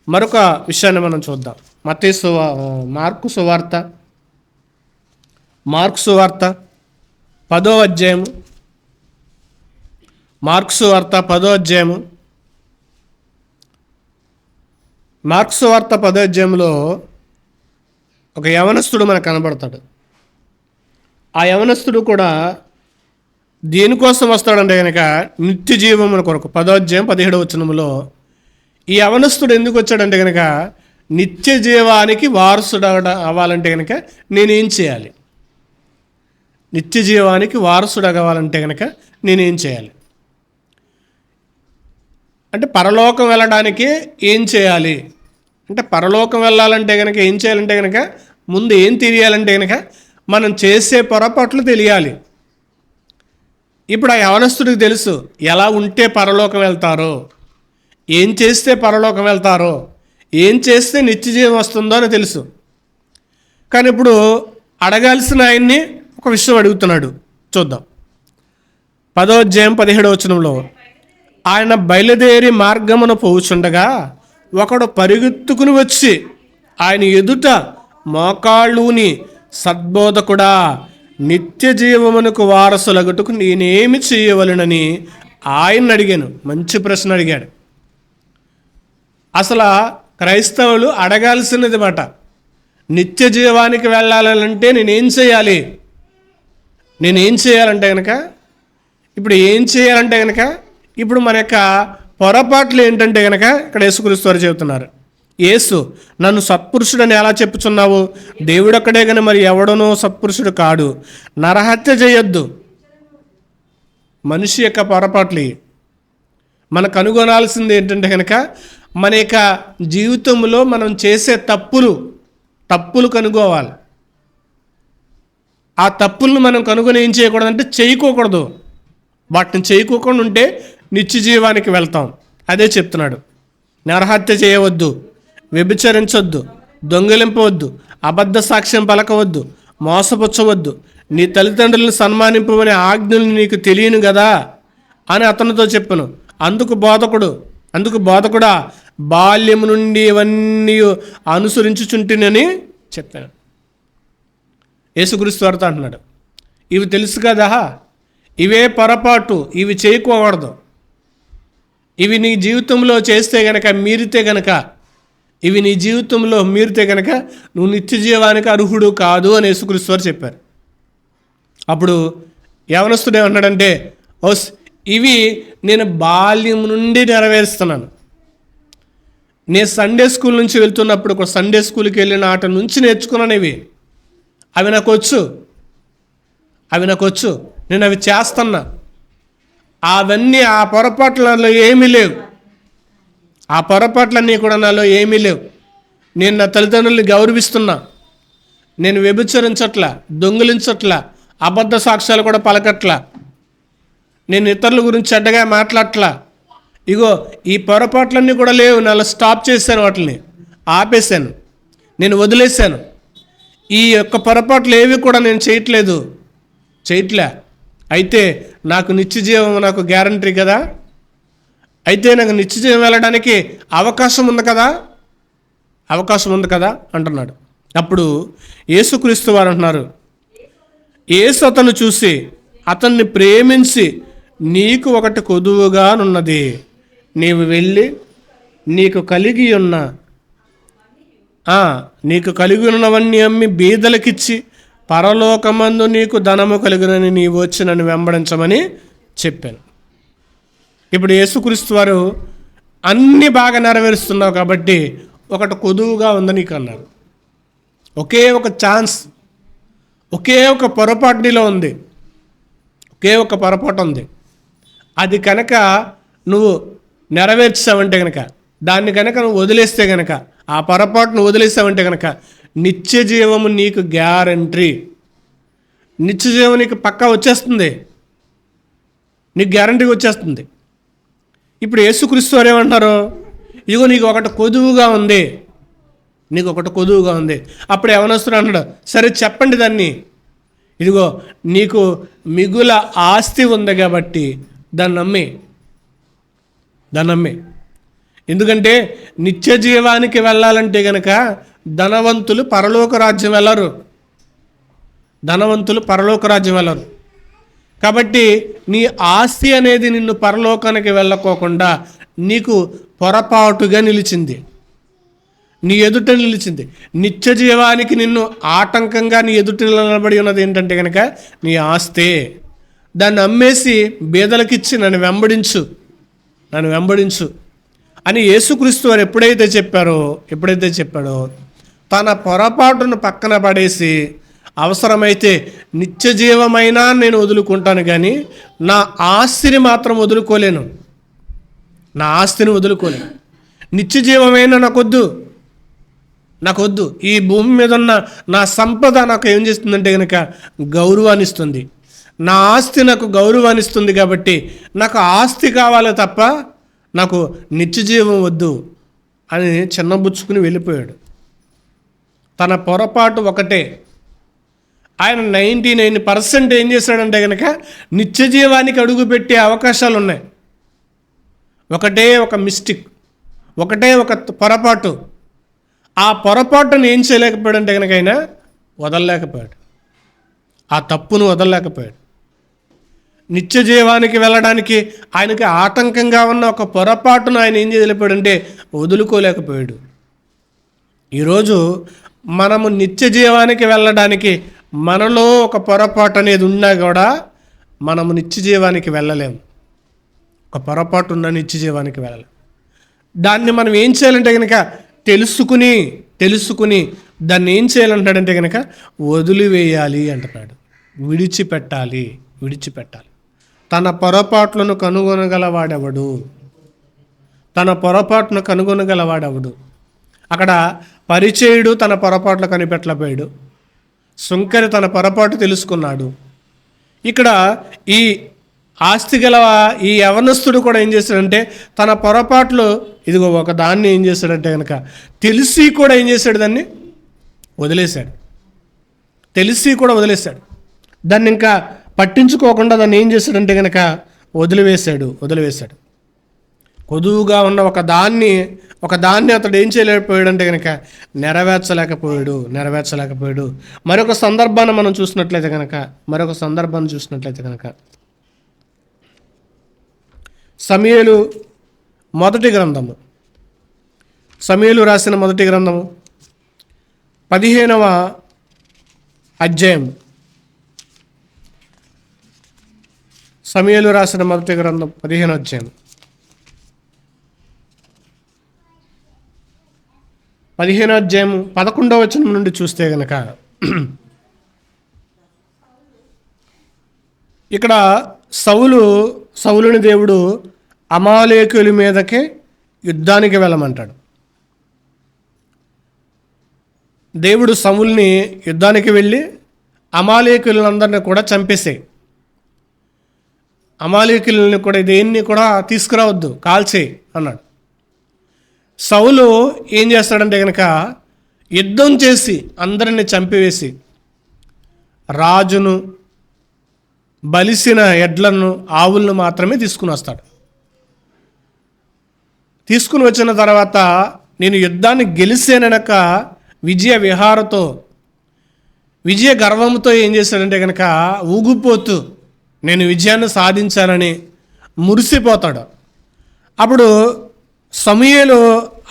మరొక విషయాన్ని మనం చూద్దాం. మార్కు సువార్త 10వ అధ్యాయము. మార్కు సువార్త 10వ అధ్యాయము. మార్కు సువార్త 10వ అధ్యాయంలో ఒక యవనస్తుడు మనకు కనబడతాడు. ఆ యవనస్తుడు కూడా దేనికోసం వస్తాడంటే కనుక నిత్య జీవముల కొరకు. 10వ అధ్యాయం 17వ వచనములో ఈ యవనస్తుడు ఎందుకు వచ్చాడంటే కనుక నిత్య జీవానికి వారసుడు అవ్వాలంటే కనుక నేనేం చేయాలి, నిత్య జీవానికి వారసుడు అవ్వాలంటే కనుక నేనేం చేయాలి అంటే పరలోకం వెళ్ళడానికి ఏం చేయాలి అంటే, పరలోకం వెళ్ళాలంటే కనుక ఏం చేయాలంటే కనుక ముందు ఏం తెలియాలంటే కనుక మనం చేసే పొరపాట్లు తెలియాలి. ఇప్పుడు ఆ యవనస్తుడికి తెలుసు ఎలా ఉంటే పరలోకం వెళ్తారో, ఏం చేస్తే పరలోకం వెళ్తారో, ఏం చేస్తే నిత్య జీవం వస్తుందో అని తెలుసు. కానీ ఇప్పుడు అడగాల్సిన ఆయన్ని ఒక విషయం అడుగుతున్నాడు. చూద్దాం. 10వ అధ్యాయం 17వ వచనంలో ఆయన బయలుదేరి మార్గమున పోవుచుండగా ఒకడు పరిగెత్తుకుని వచ్చి ఆయన ఎదుట మోకాళ్ళూని, సద్బోధకుడా, నిత్య జీవమునకు వారసులగుటకు నేనేమి చేయవలనని ఆయన అడిగాను. మంచి ప్రశ్న అడిగాడు. అసలు క్రైస్తవులు అడగాల్సినది మాట, నిత్య జీవానికి వెళ్ళాలంటే నేనేం చేయాలంటే కనుక ఇప్పుడు మన యొక్క పొరపాట్లు ఏంటంటే కనుక ఇక్కడ యేసుక్రీస్తు వారు చెబుతున్నారు. యేసు, నన్ను సత్పురుషుడని ఎలా చెప్పుచున్నావు? దేవుడొక్కడే కానీ మరి ఎవడనో సత్పురుషుడు కాడు. నరహత్య చేయొద్దు. మనిషి యొక్క పొరపాట్లు మనకు కనుగొనాల్సింది ఏంటంటే కనుక మన యొక్క జీవితంలో మనం చేసే తప్పులు కనుగోవాలి. ఆ తప్పులను మనం కనుగొని ఏం చేయకూడదంటే చేయకోకూడదు. వాటిని చేయకోకుండా ఉంటే నిత్య జీవానికి వెళ్తాం. అదే చెప్తున్నాడు. నరహత్య చేయవద్దు, వ్యభిచరించవద్దు, దొంగిలింపవద్దు, అబద్ధ సాక్ష్యం పలకవద్దు, మోసపుచ్చవద్దు, నీ తల్లిదండ్రులను సన్మానింపమనే ఆజ్ఞలు నీకు తెలియను కదా అని అతనితో చెప్పాను. అందుకు బోధకుడా బాల్యము నుండి ఇవన్నీ అనుసరించుచుంటునని చెప్పాను. యేసుక్రీస్తు వారితో అంటున్నాడు, ఇవి తెలుసు కదా, ఇవే పొరపాటు, ఇవి చేయకూడదు. ఇవి నీ జీవితంలో చేస్తే గనక మీరితే గనక నువ్వు నిత్య జీవానికి అర్హుడు కాదు అని యేసుక్రీస్తు వారు చెప్పారు. అప్పుడు యవనస్తుడు ఏమన్నాడంటే, ఇవి నేను బాల్యం నుండి నెరవేరుస్తున్నాను. నేను సండే స్కూల్ నుంచి వెళ్తున్నప్పుడు ఒక సండే స్కూల్కి వెళ్ళిన ఆట నుంచి నేర్చుకున్నాను. అవి నాకు వచ్చు, నేను అవి చేస్తున్నా. అవన్నీ ఆ పొరపాట్లలో ఏమీ లేవు. ఆ పొరపాట్లన్నీ కూడా నాలో ఏమీ లేవు. నేను నా తల్లిదండ్రుల్ని గౌరవిస్తున్నా. నేను వ్యభిచరించట్లా, దొంగిలించట్లా, అబద్ధ సాక్ష్యాలు కూడా పలకట్లా, నేను ఇతరుల గురించి చెడ్డగా మాట్లాడట్లా. ఇగో ఈ పొరపాట్లన్నీ కూడా లేవు. నాలో స్టాప్ చేశాను, వాటిని ఆపేశాను, నేను వదిలేశాను. ఈ యొక్క పొరపాట్లు ఏవి కూడా నేను చేయట్లే. అయితే నాకు నిత్య జీవం నాకు గ్యారంటీ కదా, అయితే నాకు నిత్య జీవం వెళ్ళడానికి అవకాశం ఉంది కదా అంటున్నాడు. అప్పుడు యేసుక్రీస్తు వారు అంటున్నారు, యేసు అతను చూసి అతన్ని ప్రేమించి, నీకు ఒకటి కొదువుగానున్నది, నీవు వెళ్ళి నీకు కలిగి ఉన్న నీకు కలిగి ఉన్నవన్నీ అమ్మి బీదలకిచ్చి పరలోకమందు నీకు ధనము కలుగునని నీవు వచ్చి నన్ను వెంబడించమని చెప్పాను. ఇప్పుడు యేసుక్రీస్తు వారు అన్నీ బాగా నెరవేరుస్తున్నావు కాబట్టి ఒకటి కొదువుగా ఉంది నీకు అన్నారు. ఒకే ఒక ఛాన్స్, ఒకే ఒక పొరపాటు నీలో ఉంది, ఒకే ఒక పొరపాటు ఉంది. అది కనుక నువ్వు నెరవేర్చావంటే కనుక, దాన్ని కనుక నువ్వు వదిలేస్తే కనుక, ఆ పొరపాటును వదిలేసావంటే కనుక నిత్య జీవము నీకు గ్యారంటీ. నిత్య జీవం నీకు పక్కా వచ్చేస్తుంది, నీకు గ్యారంటీగా వచ్చేస్తుంది. ఇప్పుడు యేసుక్రీస్తు వారు ఏమంటారు? ఇగో నీకు ఒకటి కొదువుగా ఉంది, నీకు ఒకటి కొదువుగా ఉంది. అప్పుడు యవనస్తుడు అంటాడు, సరే చెప్పండి దాన్ని. ఇదిగో నీకు మిగుల ఆస్తి ఉంది కాబట్టి దాన్ని నమ్మి. ఎందుకంటే నిత్య జీవానికి వెళ్ళాలంటే కనుక ధనవంతులు పరలోక రాజ్యం వెళ్ళరు. కాబట్టి నీ ఆస్తి అనేది నిన్ను పరలోకానికి వెళ్ళకోకుండా నీకు పొరపాటుగా నిలిచింది, నీ ఎదుట నిలిచింది. నిత్య జీవానికి నిన్ను ఆటంకంగా నీ ఎదుట నిలబడి ఉన్నది ఏంటంటే కనుక నీ ఆస్తే. దాన్ని అమ్మేసి బీదలకిచ్చి నన్ను వెంబడించు అని యేసుక్రీస్తు వారు ఎప్పుడైతే చెప్పాడో తన పొరపాటును పక్కన పడేసి, అవసరమైతే నిత్య జీవమైనా నేను వదులుకుంటాను కానీ నా ఆస్తిని మాత్రం వదులుకోలేను. నిత్య జీవమైనా నాకొద్దు. ఈ భూమి మీద ఉన్న నా సంపద నాకు ఏం చేస్తుందంటే కనుక గౌరవాన్ని ఇస్తుంది, నా ఆస్తి నాకు గౌరవాన్ని ఇస్తుంది. కాబట్టి నాకు ఆస్తి కావాలి తప్ప నాకు నిత్య జీవం వద్దు అని చిన్నబుచ్చుకుని వెళ్ళిపోయాడు. తన పొరపాటు ఒకటే. ఆయన 99% ఏం చేశాడంటే కనుక నిత్య జీవానికి అడుగుపెట్టే అవకాశాలు ఉన్నాయి. ఒకటే ఒక మిస్టేక్, ఒకటే ఒక పొరపాటు. ఆ పొరపాటును ఏం చేయలేకపోయాడంటే కనుక ఆయన వదలలేకపోయాడు, ఆ తప్పును వదలలేకపోయాడు. నిత్య జీవానికి వెళ్ళడానికి ఆయనకి ఆటంకంగా ఉన్న ఒక పొరపాటును ఆయన ఏం చేయలేకపోయాడంటే వదులుకోలేకపోయాడు. ఈరోజు మనము నిత్య జీవానికి వెళ్ళడానికి మనలో ఒక పొరపాటు అనేది ఉన్నా కూడా మనము నిత్య జీవానికి వెళ్ళలేము. ఒక పొరపాటు ఉన్న నిత్య జీవానికి వెళ్ళలేము. దాన్ని మనం ఏం చేయాలంటే కనుక తెలుసుకుని దాన్ని ఏం చేయాలంటాడంటే కనుక వదిలివేయాలి అంటున్నాడు. విడిచిపెట్టాలి. తన పొరపాట్లను కనుగొనగలవాడెవడు? అక్కడ పరిచయుడు తన పొరపాట్లు కనిపెట్టలేకపోయాడు, సుంకరి తన పొరపాటు తెలుసుకున్నాడు. ఇక్కడ ఈ ఆస్తి గల ఈ యవనస్తుడు కూడా ఏం చేశాడంటే తన పొరపాట్లు ఇదిగో ఒక దాన్ని ఏం చేశాడంటే కనుక తెలిసి కూడా ఏం చేశాడు, దాన్ని వదిలేశాడు. దాన్ని ఇంకా పట్టించుకోకుండా దాన్ని ఏం చేశాడంటే కనుక వదిలివేశాడు. కొదువుగా ఉన్న ఒక దాన్ని అతడు ఏం చేయలేకపోయాడంటే కనుక నెరవేర్చలేకపోయాడు. మరొక సందర్భాన్ని మనం చూసినట్లయితే కనుక సమూయేలు రాసిన మొదటి గ్రంథము 15వ అధ్యాయం. సమూయేలు రాసిన మొదటి గ్రంథం 15వ అధ్యాయం 11వ వచనం నుండి చూస్తే గనక ఇక్కడ సౌలుని దేవుడు అమాలేకుల మీదకి యుద్ధానికి వెళ్ళమంటాడు. దేవుడు సౌలుని యుద్ధానికి వెళ్ళి అమాలేకులందరినీ కూడా చంపేసేయి, అమాలేకులని కూడా దేన్ని కూడా తీసుకురావద్దు, కాల్చేయి అన్నాడు. సౌలు ఏం చేస్తాడంటే కనుక యుద్ధం చేసి అందరిని చంపివేసి రాజును, బలిసిన ఎడ్లను, ఆవులను మాత్రమే తీసుకుని వస్తాడు. తీసుకుని వచ్చిన తర్వాత నేను యుద్ధాన్ని గెలిచేనక విజయ విహారతో విజయ గర్వంతో ఏం చేశాడంటే కనుక ఊగిపోతూ నేను విజయాన్ని సాధించానని మురిసిపోతాడు. అప్పుడు సమూయేలు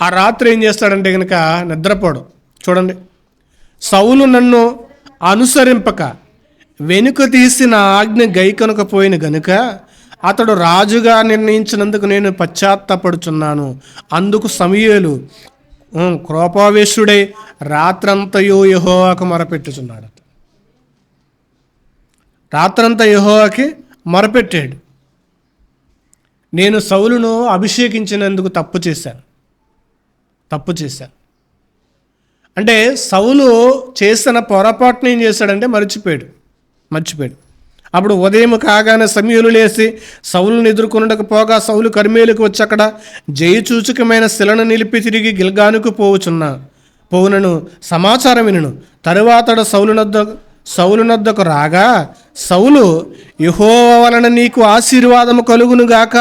ఆ రాత్రి ఏం చేస్తాడంటే కనుక నిద్రపోడు. చూడండి, సౌలు నన్ను అనుసరింపక వెనుక తీసిన ఆజ్ఞ గైకొనకపోయిన గనుక అతడు రాజుగా నిర్ణయించినందుకు నేను పశ్చాత్తాపడుచున్నాను. అందుకు సమూయేలు క్రోపావేశుడై రాత్రంతయు యెహోవాకు మొరపెట్టుచున్నాడు. రాత్రంతా యెహోవాకి మొరపెట్టాడు. నేను సౌలును అభిషేకించినందుకు తప్పు చేశాను. అంటే సౌలు చేసిన పొరపాటును ఏం చేశాడంటే మర్చిపోయాడు. అప్పుడు ఉదయం కాగానే సమూయేలు లేచి సౌలును ఎదుర్కొనుటకు పోగా సౌలు కర్మేలుకు వచ్చి అక్కడ జయసూచకమైన శిలను నిలిపి తిరిగి గిల్గానుకు పోవునను సమాచారం వినును. తరువాత సౌలునొద్దకు రాగా సౌలు యెహోవా వలన నీకు ఆశీర్వాదము కలుగును గాక,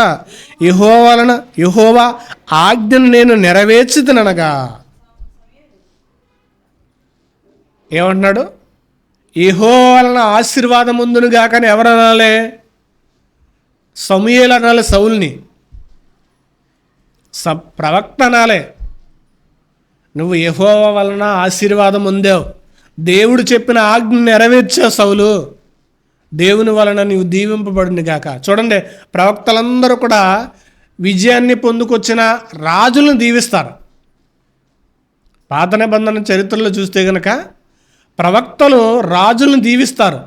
యెహోవా ఆజ్ఞను నేను నెరవేర్చుదనగా. ఏమంటున్నాడు? యెహోవా వలన ఆశీర్వాదం ఉందును గాక అని ఎవరు అనాలి? సమూయేలు అనాలి. సౌలుని ప్రవక్త అనాలి. నువ్వు యెహోవా వలన ఆశీర్వాదం పొందావు, దేవుడు చెప్పిన ఆజ్ఞ నెరవేర్చావు సౌలు, దేవుని వలన నీవు దీవింపబడింది గాక. చూడండి, ప్రవక్తలందరూ కూడా విజయాన్ని పొందుకొచ్చిన రాజులను దీవిస్తారు. పాత నిబంధన చరిత్రలో చూస్తే కనుక ప్రవక్తలు రాజులను దీవిస్తారు.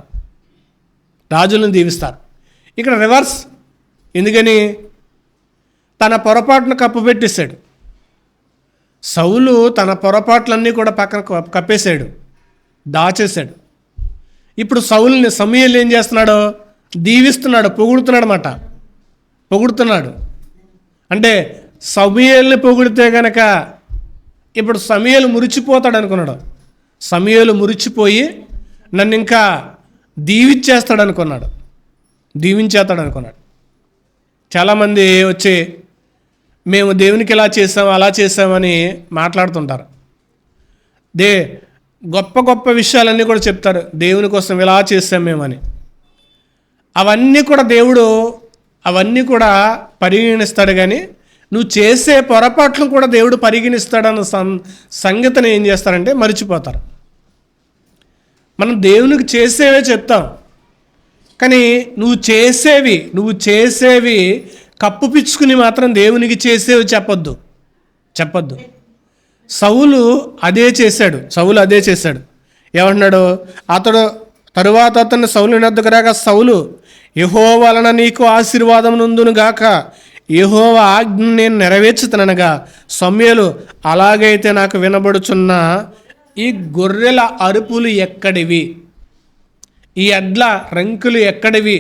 ఇక్కడ రివర్స్. ఎందుకని? తన పొరపాటును కప్పుపెట్టేశాడు. సౌలు తన పొరపాట్లన్నీ కూడా పక్కన కప్పేశాడు, దాచేశాడు. ఇప్పుడు సమూయేలు ఏం చేస్తున్నాడు? దీవిస్తున్నాడు, పొగుడుతున్నాడు. అంటే సమూయేలుని పొగిడితే కనుక ఇప్పుడు సమూయేలు మురిచిపోతాడు అనుకున్నాడు. సమూయేలు మురిచిపోయి నన్ను ఇంకా దీవించేస్తాడు అనుకున్నాడు. చాలామంది వచ్చి మేము దేవునికి ఇలా చేసాం అలా చేసామని మాట్లాడుతుంటారు. గొప్ప గొప్ప విషయాలన్నీ కూడా చెప్తారు, దేవుని కోసం ఇలా చేసాం మేమని. అవన్నీ కూడా దేవుడు పరిగణిస్తాడు. కానీ నువ్వు చేసే పొరపాట్లు కూడా దేవుడు పరిగణిస్తాడన్న సంగతిని ఏం చేస్తారంటే మర్చిపోతారు. మనం దేవునికి చేసేవే చెప్తాం, కానీ నువ్వు చేసేవి కప్పుపిచ్చుకుని మాత్రం దేవునికి చేసేవి చెప్పొద్దు. సౌలు అదే చేశాడు. ఏమంటున్నాడు? తరువాత అతన్ని సౌలు వద్దకు రాగా సౌలు యెహోవా వలన నీకు ఆశీర్వాదం నుందును గాక, యెహోవా ఆజ్ఞ నేను నెరవేర్చుతాననగా సమూయేలు అలాగైతే నాకు వినబడుచున్న ఈ గొర్రెల అరుపులు ఎక్కడివి, ఈ ఎడ్ల రంకులు ఎక్కడివి?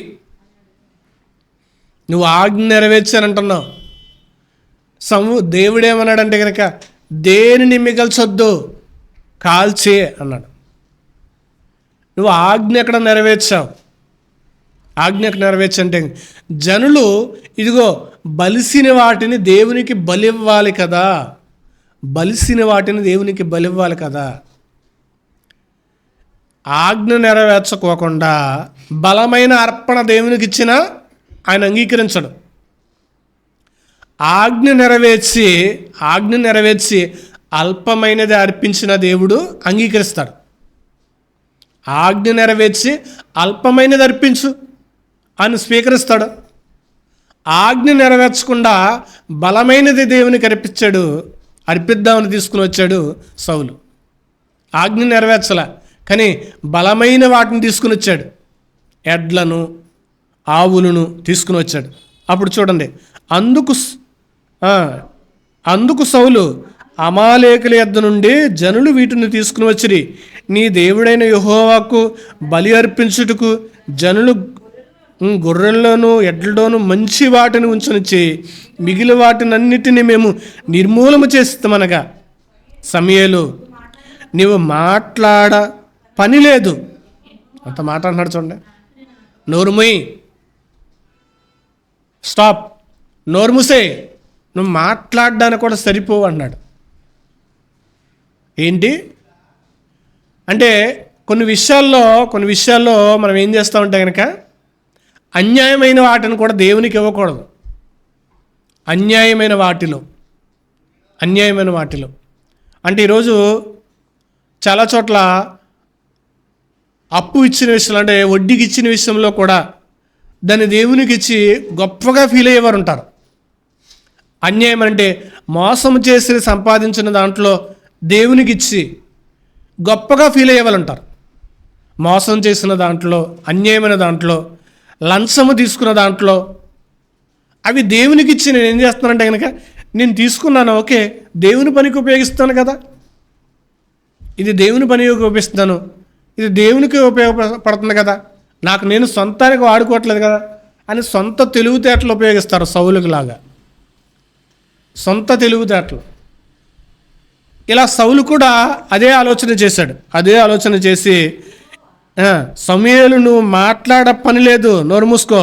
నువ్వు ఆజ్ఞ నెరవేర్చానంటున్నావు. దేవుడేమన్నాడంటే కనుక దేనిని మిగల్చొద్దు, కాల్చే అన్నాడు. నువ్వు ఆజ్ఞ ఎక్కడ నెరవేర్చావు? అంటే జనులు ఇదిగో బలిసిన వాటిని దేవునికి బలివ్వాలి కదా. ఆజ్ఞ నెరవేర్చుకోకుండా బలమైన అర్పణ దేవునికి ఇచ్చినా ఆయన అంగీకరించడు. ఆజ్ఞ నెరవేర్చి అల్పమైనది అర్పించిన దేవుడు అంగీకరిస్తాడు. ఆజ్ఞ నెరవేర్చి అల్పమైనది అర్పించు అని స్వీకరిస్తాడు. ఆజ్ఞ నెరవేర్చకుండా బలమైనది దేవునికి అర్పిద్దామని తీసుకుని వచ్చాడు సౌలు. ఆజ్ఞ నెరవేర్చలే, కానీ బలమైన వాటిని తీసుకుని వచ్చాడు. ఎడ్లను, ఆవులను తీసుకుని వచ్చాడు. అప్పుడు చూడండి, అందుకు సౌలు అమాలేకుల యొద్ద నుండి జనులు వీటిని తీసుకుని వచ్చిరి. నీ దేవుడైన యెహోవాకు బలి అర్పించుటకు జనులు గొర్రెల్లోనూ ఎడ్లలోనూ మంచి వాటిని ఉంచనిచ్చి మిగిలిన వాటినన్నిటినీ మేము నిర్మూలన చేస్తామనగా సమూయేలు నీవు మాట్లాడ పని లేదు అంత మాట అంటున్నాడు. చూడండి, నోరుమూయి, స్టాప్, నోరుమూసే, నువ్వు మాట్లాడడానికి కూడా సరిపోవు అన్నాడు. ఏంటి అంటే కొన్ని విషయాల్లో మనం ఏం చేస్తామంటే కనుక అన్యాయమైన వాటిని కూడా దేవునికి ఇవ్వకూడదు. అన్యాయమైన వాటిలో అంటే ఈరోజు చాలా చోట్ల అప్పు ఇచ్చిన విషయంలో, అంటే వడ్డీకి ఇచ్చిన విషయంలో కూడా దాన్ని దేవునికి ఇచ్చి గొప్పగా ఫీల్ అయ్యేవారు ఉంటారు. అన్యాయం అంటే మోసం చేసి సంపాదించిన దాంట్లో దేవునికి ఇచ్చి గొప్పగా ఫీల్ అయ్యేవాళ్ళు ఉంటారు. మోసం చేసిన దాంట్లో, అన్యాయమైన దాంట్లో, లంచము తీసుకున్న దాంట్లో అవి దేవునికి ఇచ్చి నేను ఏం చేస్తున్నానంటే కనుక నేను తీసుకున్నాను, ఓకే, దేవుని పనికి ఉపయోగిస్తాను కదా, ఇది దేవుని పనికి ఉపయోగిస్తున్నాను, ఇది దేవునికి ఉపయోగపడుతుంది కదా, నాకు నేను సొంతానికి వాడుకోవట్లేదు కదా అని సొంత తెలివితేటలు ఉపయోగిస్తారు. సౌలుకి లాగా సొంత తెలివితేటలు. ఇలా సౌలు కూడా అదే ఆలోచన చేసి సమూయేలు, నువ్వు మాట్లాడ పని లేదు, నోరు మూసుకో,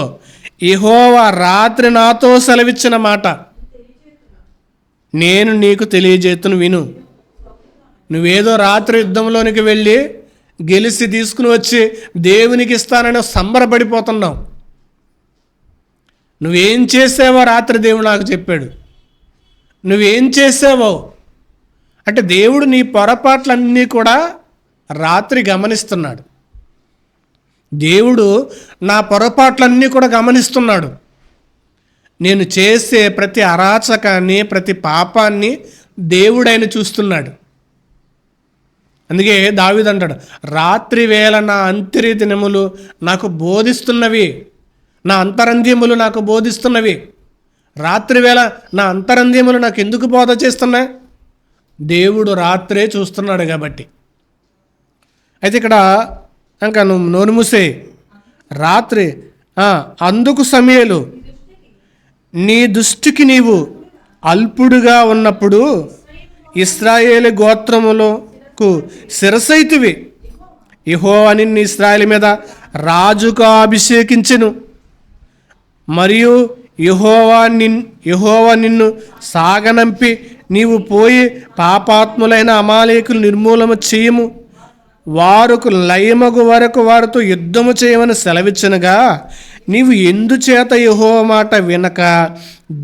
యెహోవా రాత్రి నాతో సెలవిచ్చిన మాట నేను నీకు తెలియజేతును, విను. నువ్వేదో రాత్రి యుద్ధంలోనికి వెళ్ళి గెలిచి తీసుకుని వచ్చి దేవునికి ఇస్తానని సంబరపడిపోతున్నావు. నువ్వేం చేసావో రాత్రి దేవుడు నాకు చెప్పాడు. నువ్వేం చేసావో అంటే దేవుడు నీ పొరపాట్లన్నీ కూడా రాత్రి గమనిస్తున్నాడు. దేవుడు నా పొరపాట్లన్నీ కూడా గమనిస్తున్నాడు. నేను చేసే ప్రతి అరాచకాన్ని, ప్రతి పాపాన్ని దేవుడైన చూస్తున్నాడు. అందుకే దావీదు అంటాడు, రాత్రి వేళ నా అంతరి దినములు నాకు బోధిస్తున్నవి, నా అంతరంధ్యములు నాకు బోధిస్తున్నవి. రాత్రి వేళ నా అంతరంధ్యములు నాకు ఎందుకు బోధ చేస్తున్నాయి? దేవుడు రాత్రే చూస్తున్నాడు కాబట్టి. అయితే ఇక్కడ ఇంకా నువ్వు నోరు మూసే, రాత్రి అందుకు సమూయేలు, నీ దృష్టికి నీవు అల్పుడుగా ఉన్నప్పుడు ఇశ్రాయేలు గోత్రములకు శిరసైతివి. యెహోవా నిన్ను ఇశ్రాయేలు మీద రాజుగా అభిషేకించెను, మరియు యెహోవా నిన్ను సాగనంపి నీవు పోయి పాపాత్ములైన అమాలేకులు నిర్మూలన చేయము, వారుకు లయమగు వరకు వారితో యుద్ధము చేయమని సెలవిచ్చనగా నీవు ఎందుచేత యెహోవా మాట వినక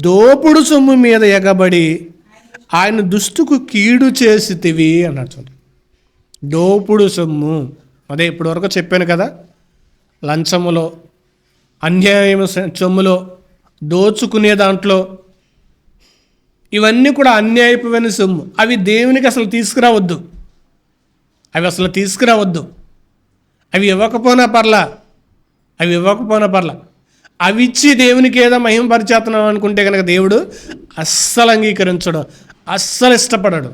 దోపుడు సొమ్ము మీద ఎగబడి ఆయన దుష్టుకు కీడు చేసితివి అన్నాడు. దోపుడు సొమ్ము, అదే ఇప్పటివరకు చెప్పాను కదా, లంచములో, అన్యాయం సొమ్ములో, దోచుకునే దాంట్లో, ఇవన్నీ కూడా అన్యాయమైన సొమ్ము. అవి దేవునికి అసలు తీసుకురావద్దు. అవి ఇవ్వకపోయినా పర్లా. అవి ఇచ్చి దేవునికి ఏదో మహిమపరిచేస్తున్నాం అనుకుంటే కనుక దేవుడు అస్సలు అంగీకరించడు, అస్సలు ఇష్టపడడు.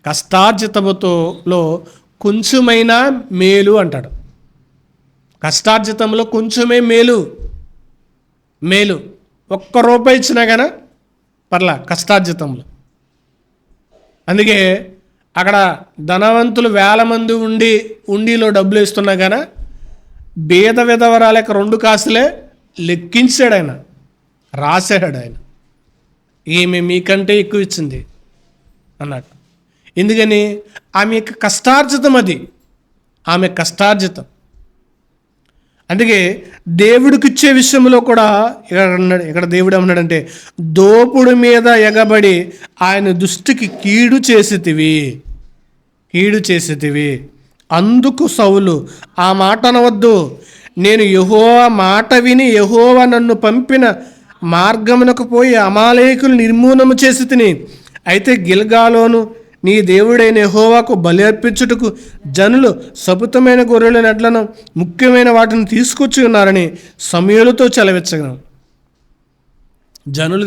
కష్టార్జితములో కొంచెమైనా మేలు అంటాడు. కష్టార్జితంలో కొంచెమే మేలు. ₹1 ఇచ్చినా కానీ పర్లా కష్టార్జితంలో. అందుకే అక్కడ ధనవంతులు 1000 మంది ఉండిలో డబ్బులు ఇస్తున్నా కానీ బీద విధవరాలకి 2 కాసులే లెక్కించాడు ఆయన, రాశాడు ఆయన. ఈమె మీకంటే ఎక్కువ ఇచ్చింది అన్నాడు. ఎందుకని? ఆమె యొక్క కష్టార్జితం, ఆమె కష్టార్జితం. అందుకే దేవుడికి ఇచ్చే విషయంలో కూడా ఇక్కడ దేవుడు ఏమన్నాడంటే, దోపుడు మీద ఎగబడి ఆయన దృష్టికి కీడు చేసితివి. అందుకు సౌలు, ఆ మాట అనవద్దు, నేను యెహోవా మాట విని యెహోవా నన్ను పంపిన మార్గమునకు పోయి అమాలేకులు నిర్మూలన చేసి తిని, అయితే గిల్గాలోను నీ దేవుడైన యెహోవాకు బలి అర్పించుటకు జనులు సపుతమైన గొర్రెల నెడ్లను ముఖ్యమైన వాటిని తీసుకొచ్చి ఉన్నారని సమూయేలుతో చెలవిచ్చగను. జనులు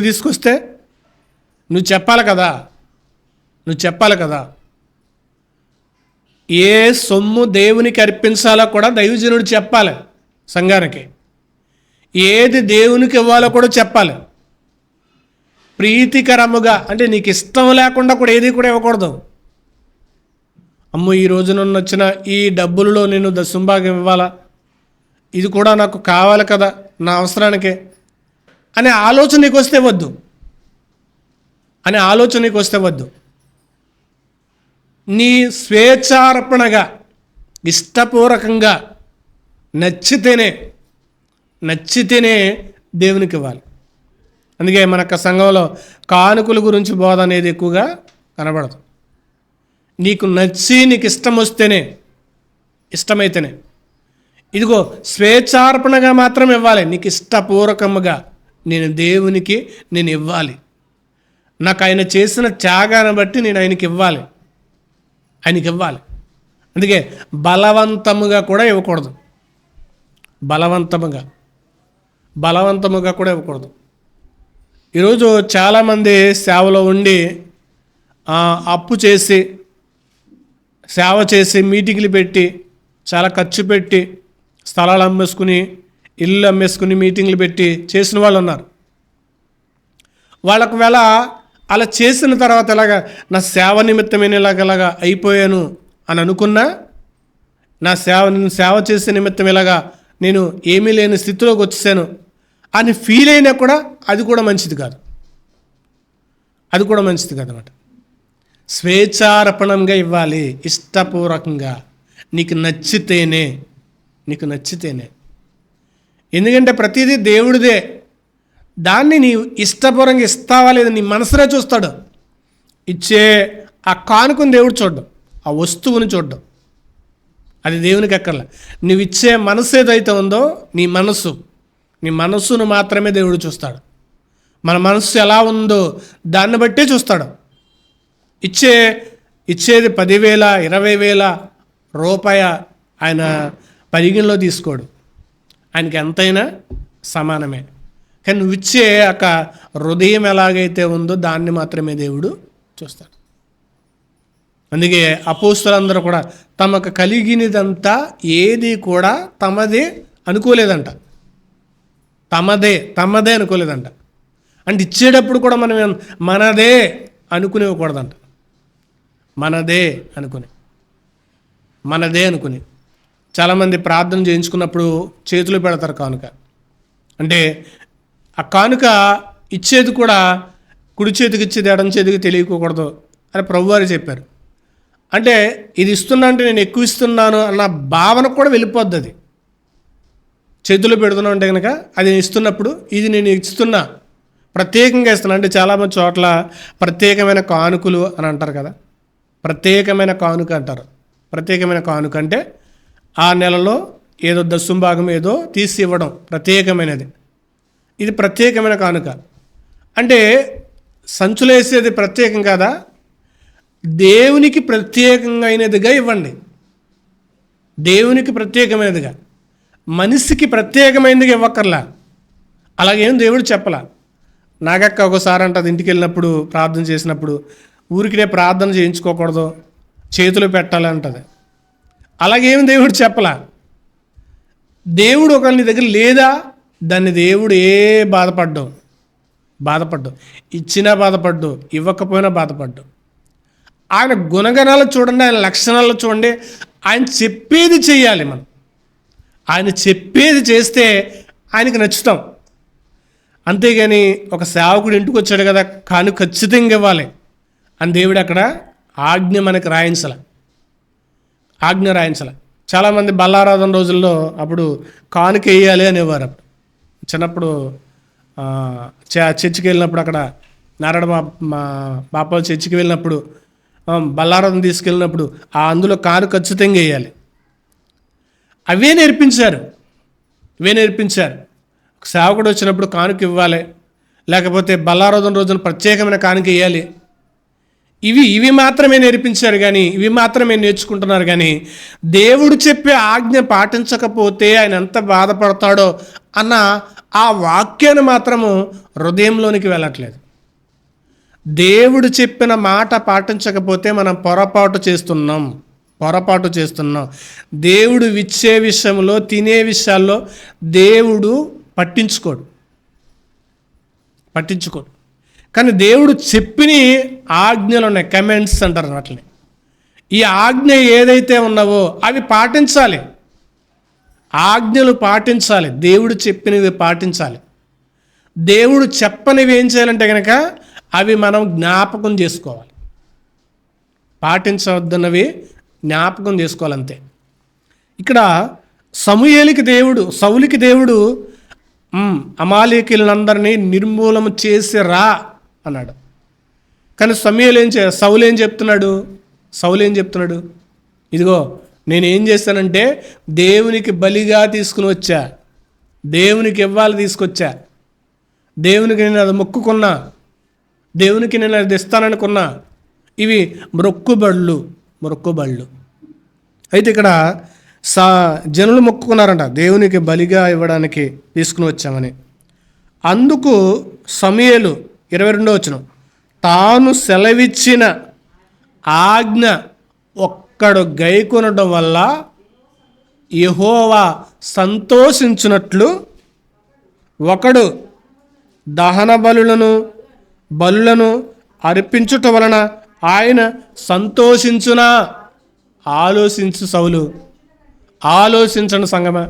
తీసుకొస్తే నువ్వు చెప్పాలి కదా. ఏ సొమ్ము దేవునికి అర్పించాలో కూడా దైవజనుడు చెప్పాలి సంఘానికి. ఏది దేవునికి ఇవ్వాలో కూడా చెప్పాలి. ప్రీతికరముగా అంటే నీకు ఇష్టం లేకుండా కూడా ఏది కూడా ఇవ్వకూడదు. అమ్మో, ఈ రోజున వచ్చిన ఈ డబ్బులలో నేను దశంభాగం ఇవ్వాలా, ఇది కూడా నాకు కావాలి కదా నా అవసరానికే అనే ఆలోచన నీకు వస్తే వద్దు. నీ స్వేచ్ఛార్పణగా ఇష్టపూర్వకంగా నచ్చితేనే దేవునికి ఇవ్వాలి. అందుకే మన సంఘంలో కానుకల గురించి బోధ అనేది ఎక్కువగా కనబడదు. నీకు నచ్చి నీకు ఇష్టమైతేనే ఇదిగో స్వేచ్ఛార్పణగా మాత్రం ఇవ్వాలి. నీకు ఇష్టపూర్వకముగా దేవునికి నేను ఇవ్వాలి. నాకు ఆయన చేసిన త్యాగాన్ని బట్టి నేను ఆయనకి ఇవ్వాలి. అందుకే బలవంతముగా కూడా ఇవ్వకూడదు. బలవంతముగా కూడా ఇవ్వకూడదు. ఈరోజు చాలామంది సేవలో ఉండి అప్పు చేసి సేవ చేసి మీటింగ్లు పెట్టి చాలా ఖర్చు పెట్టి స్థలాలు అమ్మేసుకుని ఇల్లు అమ్మేసుకుని మీటింగ్లు పెట్టి చేసిన వాళ్ళు ఉన్నారు. వాళ్ళకు వేళ అలా చేసిన తర్వాత ఇలాగా నా సేవ నిమిత్తమైన ఇలాగలాగా అయిపోయాను అని అనుకున్నా, నా సేవ చేసే నిమిత్తం ఇలాగా నేను ఏమీ లేని స్థితిలోకి వచ్చేసాను అని ఫీల్ అయినా కూడా అది కూడా మంచిది కాదు. అన్నమాట. స్వేచ్ఛార్పణంగా ఇవ్వాలి, ఇష్టపూర్వకంగా, నీకు నచ్చితేనే. ఎందుకంటే ప్రతిదీ దేవుడిదే. దాన్ని నీవు ఇష్టపూర్వకంగా ఇస్తావా లేదా నీ మనసునే చూస్తాడు. ఇచ్చే ఆ కానుకను దేవుడు చూడ్డం, ఆ వస్తువుని చూడ్డం, అది దేవునికి అక్కర్లే. నువ్వు ఇచ్చే మనసు ఏదైతే ఉందో నీ మనస్సును మాత్రమే దేవుడు చూస్తాడు. మన మనస్సు ఎలా ఉందో దాన్ని బట్టే చూస్తాడు. ఇచ్చేది 10,000 20,000 రూపాయ ఆయన పరిగణలో తీసుకోడు. ఆయనకి ఎంతైనా సమానమే. కానీ నువ్వు ఇచ్చే ఒక హృదయం ఎలాగైతే ఉందో దాన్ని మాత్రమే దేవుడు చూస్తాడు. అందుకే అపోస్తలులందరూ కూడా తమకు కలిగినదంతా ఏది కూడా తమదే అనుకోలేదంట. తమదే అనుకోలేదంట. అంటే ఇచ్చేటప్పుడు కూడా మనం మనదే అనుకునేవ్వకూడదంట. మనదే అనుకుని చాలామంది ప్రార్థన చేయించుకున్నప్పుడు చేతులు పెడతారు కానుక. అంటే ఆ కానుక ఇచ్చేది కూడా కుడి చేతికి ఇచ్చేది ఎడం చేతికి తెలియకూడదు అని ప్రభువారు చెప్పారు. అంటే ఇది ఇస్తున్నా అంటే నేను ఎక్కువ ఇస్తున్నాను అన్న భావన కూడా వెళ్ళిపోద్ది. అది చేతులు పెడుతున్నా అంటే కనుక అది నేను ఇస్తున్నప్పుడు ఇది నేను ఇస్తున్నా, ప్రత్యేకంగా ఇస్తున్నా. అంటే చాలామంది చోట్ల ప్రత్యేకమైన కానుకలు అని అంటారు కదా, ప్రత్యేకమైన కానుక అంటారు. ప్రత్యేకమైన కానుక అంటే ఆ నెలలో ఏదో దశంభాగం ఏదో తీసి ఇవ్వడం ప్రత్యేకమైనది. ఇది ప్రత్యేకమైన కానుక. అంటే సంచులేసేది ప్రత్యేకం కాదా, దేవునికి ప్రత్యేకమైనదిగా ఇవ్వండి. దేవునికి ప్రత్యేకమైనదిగా, మనిషికి ప్రత్యేకమైనదిగా ఇవ్వక్కర్లా. అలాగేం దేవుడు చెప్పలా. నాగక్క ఒకసారి అంటది, ఇంటికి వెళ్ళినప్పుడు ప్రార్థన చేసినప్పుడు ఊరికినే ప్రార్థన చేయించుకోకూడదు, చేతులు పెట్టాలి అంటది. అలాగేం దేవుడు చెప్పలా. దేవుడు ఒకవేళ నీ దగ్గర లేదా దాన్ని దేవుడు బాధపడ్డు, ఇచ్చినా బాధపడ్డు, ఇవ్వకపోయినా బాధపడ్డు. ఆయన గుణగణాలు చూడండి, ఆయన లక్షణాలు చూడండి. ఆయన చెప్పేది చెయ్యాలి. ఆయన చెప్పేది చేస్తే ఆయనకి నచ్చుతాం. అంతేగాని ఒక సేవకుడు ఇంటికి వచ్చాడు కదా కాను ఖచ్చితంగా ఇవ్వాలి అని దేవుడు అక్కడ ఆజ్ఞ రాయించాల. చాలామంది బల్లారాధన రోజుల్లో అప్పుడు కానుక వేయాలి అనేవారు. అప్పుడు చిన్నప్పుడు చర్చికి వెళ్ళినప్పుడు అక్కడ నారాయణ బాపాలు చర్చికి వెళ్ళినప్పుడు బల్లారాధన తీసుకెళ్ళినప్పుడు అందులో కాను ఖచ్చితంగా వేయాలి. అవే నేర్పించారు. సేవకుడు వచ్చినప్పుడు కానుక ఇవ్వాలి, లేకపోతే బల్లారాధన రోజున ప్రత్యేకమైన కానుక వేయాలి. ఇవి మాత్రమే నేర్పించారు, కానీ ఇవి మాత్రమే నేర్చుకుంటున్నారు. కానీ దేవుడు చెప్పే ఆజ్ఞ పాటించకపోతే ఆయన ఎంత బాధపడతాడో అన్న ఆ వాక్యాన్ని మాత్రము హృదయంలోనికి వెళ్ళట్లేదు. దేవుడు చెప్పిన మాట పాటించకపోతే మనం పొరపాటు చేస్తున్నాం. దేవుడు ఇచ్చే విషయంలో, తినే విషయాల్లో దేవుడు పట్టించుకోడు. కానీ దేవుడు చెప్పిన ఆజ్ఞలు ఉన్నాయి, కమెంట్స్ అంటారు వాటిని. ఈ ఆజ్ఞ ఏదైతే ఉన్నావో అవి పాటించాలి. ఆజ్ఞలు పాటించాలి, దేవుడు చెప్పినవి పాటించాలి. దేవుడు చెప్పనివి ఏం చేయాలంటే కనుక అవి మనం జ్ఞాపకం చేసుకోవాలి. పాటించవద్దన్నవి జ్ఞాపకం చేసుకోవాలంతే. ఇక్కడ సౌలుకి దేవుడు అమాలేకీలందరినీ నిర్మూలన చేసి రా అన్నాడు. కానీ సౌలు ఏం చెప్తున్నాడు? ఇదిగో నేనేం చేస్తానంటే దేవునికి బలిగా తీసుకుని వచ్చా, దేవునికి ఇవ్వాలి తీసుకొచ్చా, దేవునికి నేను అది మొక్కుకున్నా, దేవునికి నేను అది ఇస్తాననుకున్నా. ఇవి మొక్కుబళ్ళు. అయితే ఇక్కడ జనులు మొక్కుకున్నారంట దేవునికి బలిగా ఇవ్వడానికి తీసుకుని వచ్చామని. అందుకు సమూయేలు 22వ వచనం, తాను సెలవిచ్చిన ఆజ్ఞ ఒక్కడు గైకొనడం వల్ల యెహోవా సంతోషించున్నట్లు ఒకడు దహన బలులను అర్పించుట వలన ఆయన సంతోషించునా. ఆలోచించు సౌలు, ఆలోచించండి సంగమా.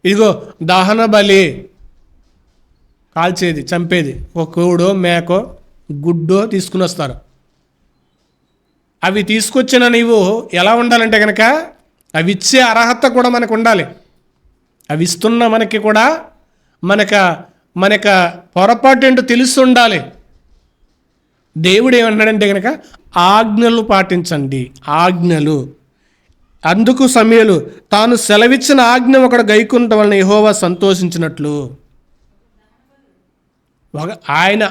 ఇదిగో దహన బలి, కాల్చేది, చంపేది, ఒక కోడో మేకో గుడ్డో తీసుకుని వస్తారు. అవి తీసుకొచ్చిన నీవు ఎలా ఉండాలంటే కనుక అవి ఇచ్చే అర్హత కూడా మనకు ఉండాలి. అవి ఇస్తున్న మనకి కూడా మనక పొరపాటు ఏంటో తెలిసి ఉండాలి. దేవుడు ఏమన్నాడంటే కనుక ఆజ్ఞలు పాటించండి, ఆజ్ఞలు. అందుకు సమూయేలు తాను సెలవిచ్చిన ఆజ్ఞ ఒకడు గైకొనడం వలన యెహోవా సంతోషించినట్లు. ఆయన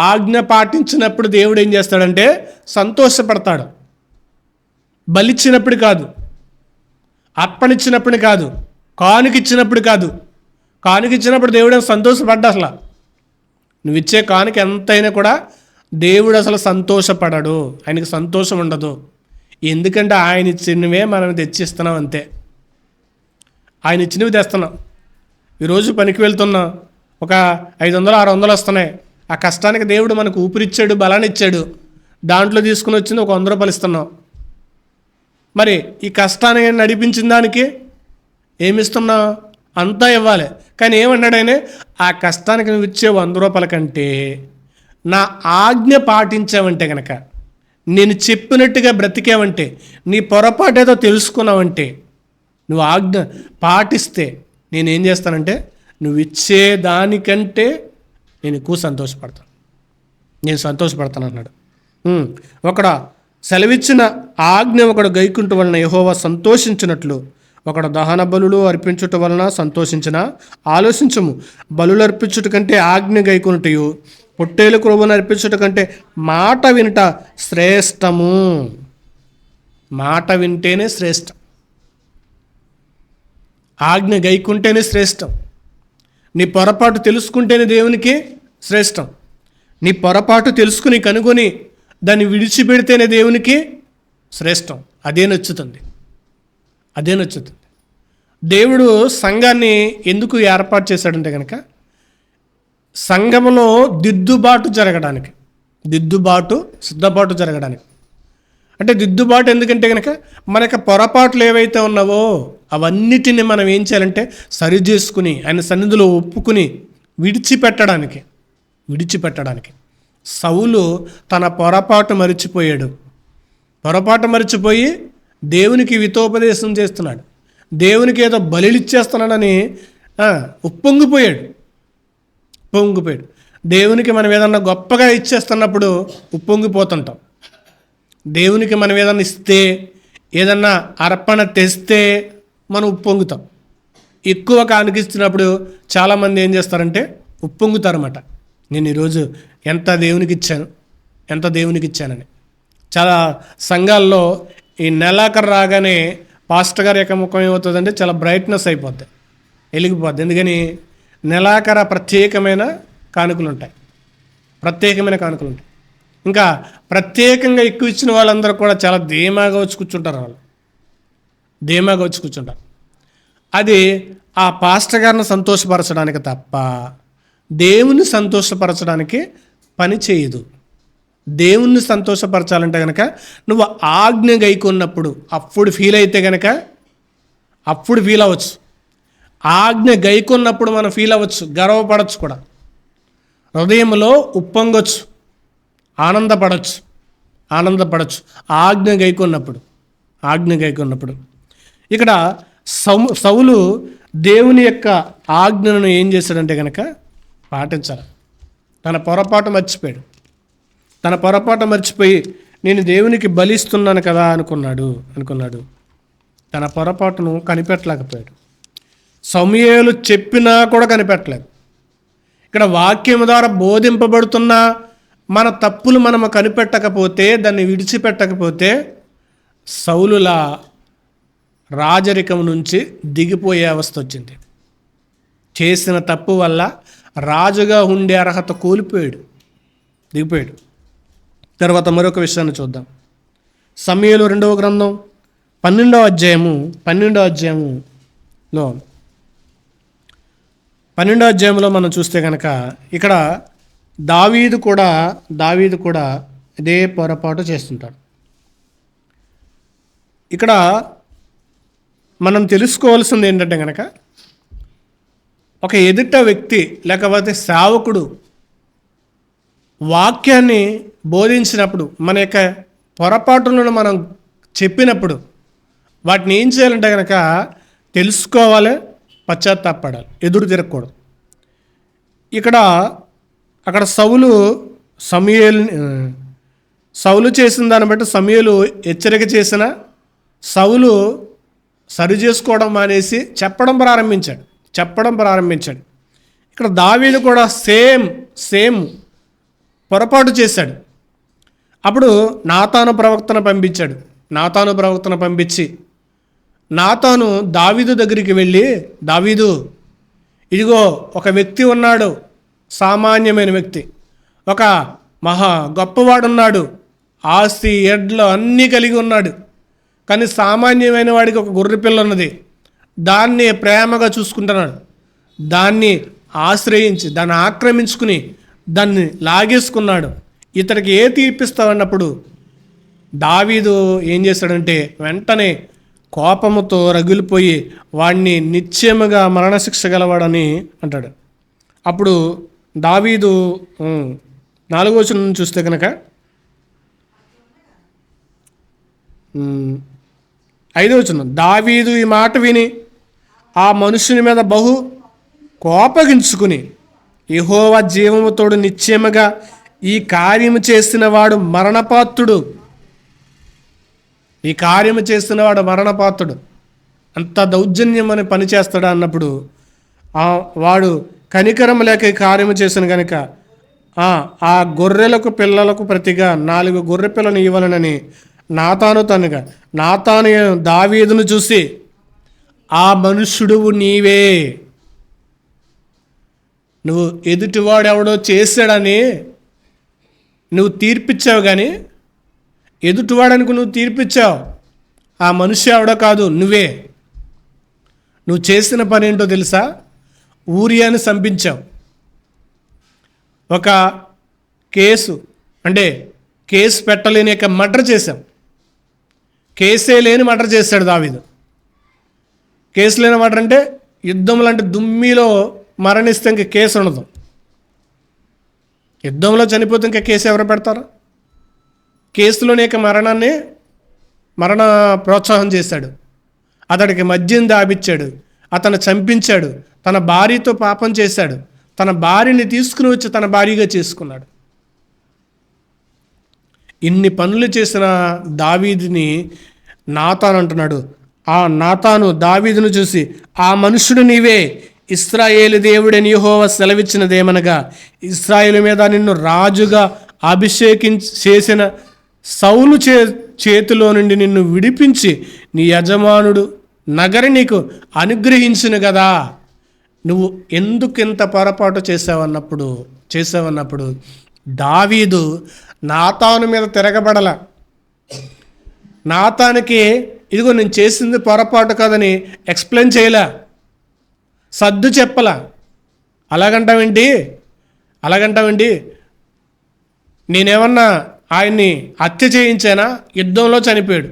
ఆజ్ఞ పాటించినప్పుడు దేవుడు ఏం చేస్తాడంటే సంతోషపడతాడు. బలిచ్చినప్పుడు కాదు, అర్పణిచ్చినప్పుడు కాదు, కానుకిచ్చినప్పుడు కాదు. కానుకిచ్చినప్పుడు దేవుడు సంతోషపడ్డా. అసలు నువ్వు ఇచ్చే కానుక ఎంతైనా కూడా దేవుడు అసలు సంతోషపడడు, ఆయనకి సంతోషం ఉండదు. ఎందుకంటే ఆయన ఇచ్చినవే మనం తెచ్చిస్తున్నాం అంతే. ఆయన ఇచ్చినవి తెస్తున్నాం. ఈరోజు పనికి వెళ్తున్నాం, ఒక 500-600 వస్తున్నాయి. ఆ కష్టానికి దేవుడు మనకు ఊపిరిచ్చాడు, బలాన్ని ఇచ్చాడు. దాంట్లో తీసుకుని వచ్చింది ఒక 100 రూపాయలు ఇస్తున్నాం. మరి ఈ కష్టాన్ని నడిపించిన దానికి ఏమిస్తున్నావు? అంతా ఇవ్వాలి. కానీ ఏమన్నాడు ఆయన? ఆ కష్టానికి నువ్వు ఇచ్చే 100 రూపాయల కంటే నా ఆజ్ఞ పాటించావంటే కనుక, నేను చెప్పినట్టుగా బ్రతికావంటే, నీ పొరపాటు ఏదో తెలుసుకున్నావంటే, నువ్వు ఆజ్ఞ పాటిస్తే నేనేం చేస్తానంటే నువ్వు ఇచ్చే దానికంటే నేను ఎక్కువ సంతోషపడతాను, నేను సంతోషపడతాను అన్నాడు. ఒకడు సెలవిచ్చిన ఆజ్ఞ ఒకడు గైకుంట వలన యెహోవా సంతోషించినట్లు ఒకడు దహన బలులు అర్పించుట వలన సంతోషించిన. ఆలోచించము, బలులు అర్పించుట కంటే ఆజ్ఞ గైకొనుటయు, పొట్టేలు క్రొవ్వును అర్పించుట కంటే మాట వినుట శ్రేష్టము. మాట వింటేనే శ్రేష్టం, ఆజ్ఞ గైకుంటేనే శ్రేష్టం. నీ పొరపాటు తెలుసుకుంటేనే దేవునికి శ్రేష్టం. నీ పొరపాటు తెలుసుకుని కనుగొని దాన్ని విడిచిపెడితేనే దేవునికి శ్రేష్టం. అదే నచ్చుతుంది. దేవుడు సంఘాన్ని ఎందుకు ఏర్పాటు చేశాడంటే కనుక సంఘంలో సిద్ధపాటు జరగడానికి. అంటే దిద్దుబాటు ఎందుకంటే కనుక మనకు పొరపాట్లు ఏవైతే ఉన్నావో అవన్నిటిని మనం ఏం చేయాలంటే సరి చేసుకుని ఆయన సన్నిధిలో ఒప్పుకుని విడిచిపెట్టడానికి. సౌలు తన పొరపాటు మరిచిపోయి దేవునికి హితోపదేశం చేస్తున్నాడు, దేవునికి ఏదో బలిచ్చేస్తున్నాడని ఉప్పొంగిపోయాడు. దేవునికి మనం ఏదన్నా గొప్పగా ఇచ్చేస్తున్నప్పుడు ఉప్పొంగిపోతుంటాం. దేవునికి మనం ఏదన్నా ఇస్తే, ఏదన్నా అర్పణ తెస్తే మనం ఉప్పొంగుతాం. ఎక్కువ కానుకిస్తున్నప్పుడు చాలామంది ఏం చేస్తారంటే ఉప్పొంగుతారన్నమాట. నేను ఈరోజు ఎంత దేవునికి ఇచ్చానని. చాలా సంఘాల్లో ఈ నెలాఖరు రాగానే పాస్టర్ గారి యొక్క ముఖం ఏమవుతుందంటే చాలా బ్రైట్నెస్ అయిపోద్ది, వెలిగిపోద్ది. ఎందుకని? నెలాఖర ప్రత్యేకమైన కానుకలు ఉంటాయి. ఇంకా ప్రత్యేకంగా ఎక్కువ ఇచ్చిన వాళ్ళందరూ కూడా చాలా ధీమాగా వచ్చి కూర్చుంటారు. అది ఆ పాస్టర్ గారిని సంతోషపరచడానికి తప్ప దేవుని సంతోషపరచడానికి పని చేయదు. దేవుణ్ణి సంతోషపరచాలంటే కనుక నువ్వు ఆజ్ఞ గైకొన్నప్పుడు అప్పుడు ఫీల్ అయితే కనుక అప్పుడు ఫీల్ అవ్వచ్చు. ఆజ్ఞ గైకొన్నప్పుడు మనం ఫీల్ అవ్వచ్చు, గర్వపడవచ్చు కూడా, హృదయంలో ఉప్పొంగొచ్చు, ఆనందపడవచ్చు. ఆనందపడచ్చు ఆజ్ఞ గైకొన్నప్పుడు. ఇక్కడ సౌలు దేవుని యొక్క ఆజ్ఞను ఏం చేశాడంటే కనుక పాటించాలి. తన పొరపాటు మర్చిపోయి నేను దేవునికి బలిస్తున్నాను కదా అనుకున్నాడు. తన పొరపాటును కనిపెట్టలేకపోయాడు. సమూయేలు చెప్పినా కూడా కనిపెట్టలేదు. ఇక్కడ వాక్యం ద్వారా బోధింపబడుతున్న మన తప్పులు మనము కనిపెట్టకపోతే, దాన్ని విడిచిపెట్టకపోతే సౌలులా రాజరికం నుంచి దిగిపోయే అవస్థ వచ్చింది. చేసిన తప్పు వల్ల రాజుగా ఉండే అర్హత దిగిపోయాడు. తర్వాత మరొక విషయాన్ని చూద్దాం. సమూయేలు 2వ గ్రంథం 12వ అధ్యాయంలో మనం చూస్తే కనుక ఇక్కడ దావీదు కూడా ఇదే పొరపాటు చేస్తుంటాడు. ఇక్కడ మనం తెలుసుకోవాల్సింది ఏంటంటే కనుక ఒక ఎదుట వ్యక్తి లేకపోతే సేవకుడు వాక్యాన్ని బోధించినప్పుడు, మన యొక్క పొరపాటులను మనం చెప్పినప్పుడు వాటిని ఏం చేయాలంటే కనుక తెలుసుకోవాలి, పశ్చాత్తాపడాలి, ఎదురు తిరగకూడదు. అక్కడ సౌలు చేసిన దాన్ని బట్టి సమూయేలు హెచ్చరిక చేసిన సౌలు సరి చేసుకోవడం మానేసి చెప్పడం ప్రారంభించాడు. ఇక్కడ దావీదు కూడా సేమ్ పొరపాటు చేశాడు. అప్పుడు నాతాను ప్రవక్తను పంపించి నాతాను దావీదు దగ్గరికి వెళ్ళి, దావీదు, ఇదిగో ఒక వ్యక్తి ఉన్నాడు, సామాన్యమైన వ్యక్తి, ఒక మహా గొప్పవాడున్నాడు, ఆస్తి ఎడ్లు అన్నీ కలిగి ఉన్నాడు. కానీ సామాన్యమైన వాడికి ఒక గొర్రె పిల్ల ఉన్నది, దాన్ని ప్రేమగా చూసుకుంటున్నాడు. దాన్ని ఆశ్రయించి దాన్ని ఆక్రమించుకుని దాన్ని లాగేసుకున్నాడు. ఇతడికి ఏ తీర్పిస్తావన్నప్పుడు దావీదు ఏం చేశాడంటే వెంటనే కోపముతో రగిలిపోయి వాడిని నిశ్చయముగా మరణశిక్ష గలవాడని అంటాడు. అప్పుడు దావీదు 4వ వచనం చూస్తే కనుక 5వ వచనం, దావీదు ఈ మాట విని ఆ మనుషుని మీద బహు కోపగించుకుని, యెహోవా జీవముతోడు నిశ్చయముగా ఈ కార్యము చేసిన వాడు మరణపాత్రుడు. అంత దౌర్జన్యం అని పని చేస్తాడా అన్నప్పుడు వాడు కనికరం లేక ఈ కార్యము చేసిన కనుక ఆ గొర్రెలకు పిల్లలకు ప్రతిగా 4 గొర్రె పిల్లను ఇవ్వాలనని నాతాను దావీదును చూసి, ఆ మనుష్యుడువు నీవే, నువ్వు ఎదుటివాడు ఎవడో చేశాడని నువ్వు తీర్పిచ్చావు, కానీ ఎదుటివాడనుకు నువ్వు తీర్పిచ్చావు, ఆ మనిషి ఎవడో కాదు, నువ్వు చేసిన పని ఏంటో తెలుసా? ఊరియాని చంపించావు. ఒక కేసు పెట్టలేని యొక్క మర్డర్ చేశాం. కేసే లేని మర్డర్ చేశాడు దావీదు. కేసు లేని మర్డర్ అంటే యుద్ధంలో, అంటే దుమ్మిలో మరణిస్తే ఇంక కేసు ఉండదు. యుద్ధంలో చనిపోతే ఇంకా కేసు ఎవరు పెడతారు? కేసులోని యొక్క మరణ ప్రోత్సాహం చేశాడు, అతడికి మద్యం దాబిచ్చాడు, అతను చంపించాడు, తన భార్యతో పాపం చేశాడు, తన భార్యని తీసుకుని వచ్చి తన భార్యగా చేసుకున్నాడు. ఇన్ని పనులు చేసిన దావీదుని నాతాను అంటున్నాడు. ఆ నాతాను దావీదును చూసి, ఆ మనుషుడు నీవే, ఇశ్రాయేలు దేవుడని యెహోవా సెలవిచ్చినదేమనగా, ఇశ్రాయేలు మీద నిన్ను రాజుగా చేసిన సౌలు చేతిలో నుండి నిన్ను విడిపించి నీ యజమానుడు నగరి నీకు అనుగ్రహించును కదా. నువ్వు ఎందుకు ఇంత పొరపాటు చేసావన్నప్పుడు దావీదు నాతాను మీద తిరగబడల. నాతానికి ఇదిగో నేను చేసింది పొరపాటు కాదని ఎక్స్ప్లెయిన్ చేయలే, సర్దు చెప్పలా. అలాగంటావేంటి? నేనేమన్నా ఆయన్ని హత్య చేయించానా? యుద్ధంలో చనిపోయాడు.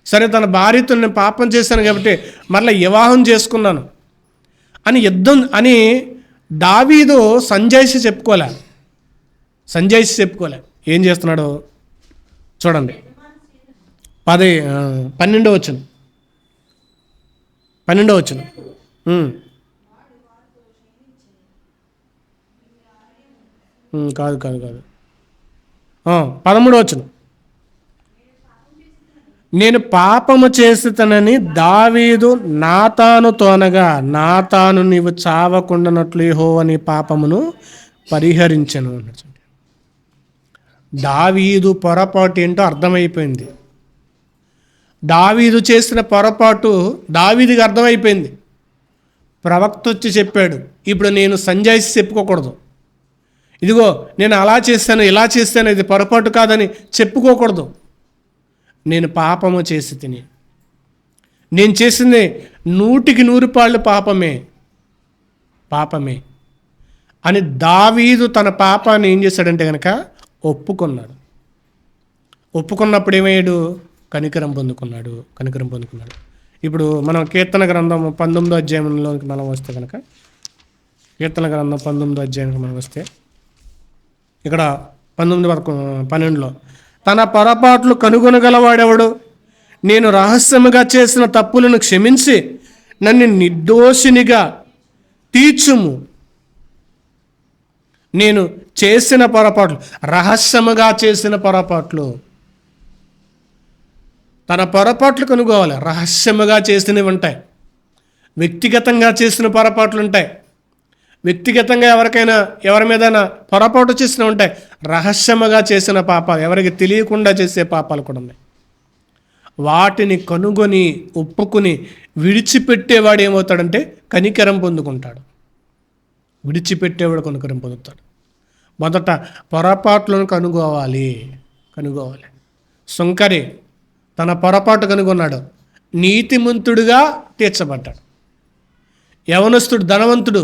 సరే, తన భార్యతో నేను పాపం చేశాను కాబట్టి మరలా వివాహం చేసుకున్నాను అని దావీదు సంజాయిషి చెప్పుకోలే. ఏం చేస్తున్నాడు చూడండి. 12వ వచనం. కాదు కాదు కాదు 13వ వచనం. నేను పాపము చేసితనని దావీదు నాతానుతో అనగా, నాతాను నీవు చావకుండానట్లు యెహోవా నీ పాపమును పరిహరించెను. దావీదు పొరపాటు ఏంటో అర్థమైపోయింది. దావీదు చేసిన పొరపాటు దావీదుకి అర్థమైపోయింది. ప్రవక్త వచ్చి చెప్పాడు, ఇప్పుడు నేను సంజాయిషి చెప్పుకోకూడదు. ఇదిగో నేను అలా చేశాను ఇలా చేశాను, ఇది పొరపాటు కాదని చెప్పుకోకూడదు. నేను పాపము చేసి తిని, నేను చేసింది 100% పాపమే అని దావీదు తన పాపాన్ని ఏం చేశాడంటే కనుక ఒప్పుకున్నాడు. ఒప్పుకున్నప్పుడు ఏమయ్యాడు? కనికరం పొందుకున్నాడు. ఇప్పుడు మనం కీర్తన గ్రంథం 19వ అధ్యాయంలోకి మనం వస్తే కనుక, కీర్తన గ్రంథం 19వ అధ్యాయానికి మనం వస్తే ఇక్కడ 12లో తన పొరపాట్లు కనుగొనగలవాడెవడు? నేను రహస్యముగా చేసిన తప్పులను క్షమించి నన్ను నిర్దోషినిగా తీర్చుము. నేను చేసిన పొరపాట్లు, రహస్యముగా చేసిన పొరపాట్లు, తన పొరపాట్లు కనుగోవాలి. రహస్యముగా చేసినవి ఉంటాయి, వ్యక్తిగతంగా చేసిన పొరపాట్లు ఉంటాయి, వ్యక్తిగతంగా ఎవరి మీదైనా పొరపాటు చేసిన ఉంటాయి. రహస్యముగా చేసిన పాపాలు, ఎవరికి తెలియకుండా చేసే పాపాలు కూడా ఉన్నాయి. వాటిని కనుగొని ఒప్పుకుని విడిచిపెట్టేవాడు ఏమవుతాడంటే కనికరం పొందుకుంటాడు. విడిచిపెట్టేవాడు కనికరం పొందుతాడు. మొదట పొరపాట్లను కనుగోవాలి. సుంకరి తన పొరపాటు కనుగొన్నాడు, నీతిమంతుడిగా తీర్చబడ్డాడు. యవనస్తుడు ధనవంతుడు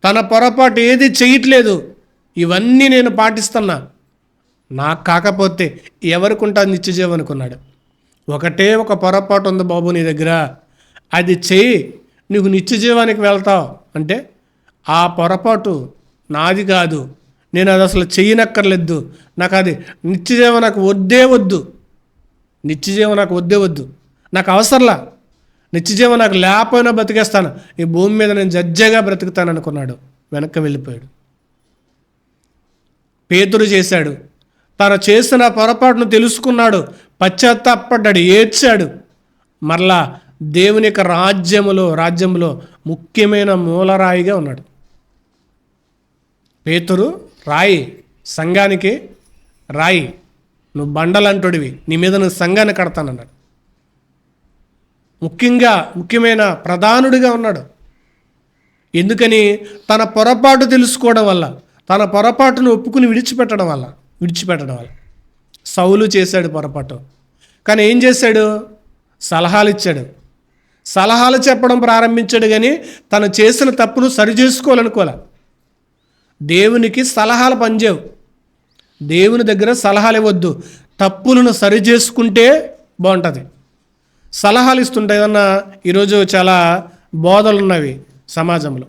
తన పొరపాటు ఏది చేయట్లేదు, ఇవన్నీ నేను పాటిస్తున్నా, నాకు కాకపోతే ఎవరికి ఉంటుంది నిత్యజీవం అనుకున్నాడు. ఒకటే ఒక పొరపాటు ఉంది బాబు నీ దగ్గర, అది చెయ్యి నీకు నిత్యజీవానికి వెళ్తావు అంటే, ఆ పొరపాటు నాది కాదు, నేను అది అసలు చెయ్యనక్కర్లేదు, నాకు అది నిత్యజీవం నాకు వద్దే వద్దు, నాకు అవసరంలా, నిత్యజీవం నాకు లేకపోయినా బ్రతికేస్తాను, ఈ భూమి మీద నేను జడ్జగా బ్రతుకుతాను అనుకున్నాడు. వెనక్కి వెళ్ళిపోయాడు. పేతురు చేశాడు, తను చేసిన పొరపాటును తెలుసుకున్నాడు, పశ్చాత్తాపడ్డాడు, ఏడ్చాడు. మరలా దేవుని యొక్క రాజ్యములో ముఖ్యమైన మూలరాయిగా ఉన్నాడు. పేతురు రాయి, సంఘానికి రాయి, నువ్వు బండలంటుడివి, నీ మీద నువ్వు సంఘాన్ని కడతానన్నాడు. ముఖ్యమైన ప్రధానుడిగా ఉన్నాడు. ఎందుకని? తన పొరపాటు తెలుసుకోవడం వల్ల, తన పొరపాటును ఒప్పుకుని విడిచిపెట్టడం వల్ల. సౌలు చేశాడు పొరపాటు, కానీ ఏం చేశాడు? సలహాలు ఇచ్చాడు, సలహాలు చెప్పడం ప్రారంభించాడు, కానీ తను చేసిన తప్పును సరిచేసుకోవాలనుకోలే. దేవునికి సలహాలు పనిచేయవు, దేవుని దగ్గర సలహాలు ఇవ్వద్దు, తప్పులను సరిచేసుకుంటే బాగుంటుంది. సలహాలు ఇస్తుంటే ఏదన్నా, ఈరోజు చాలా బోధలు ఉన్నవి సమాజంలో.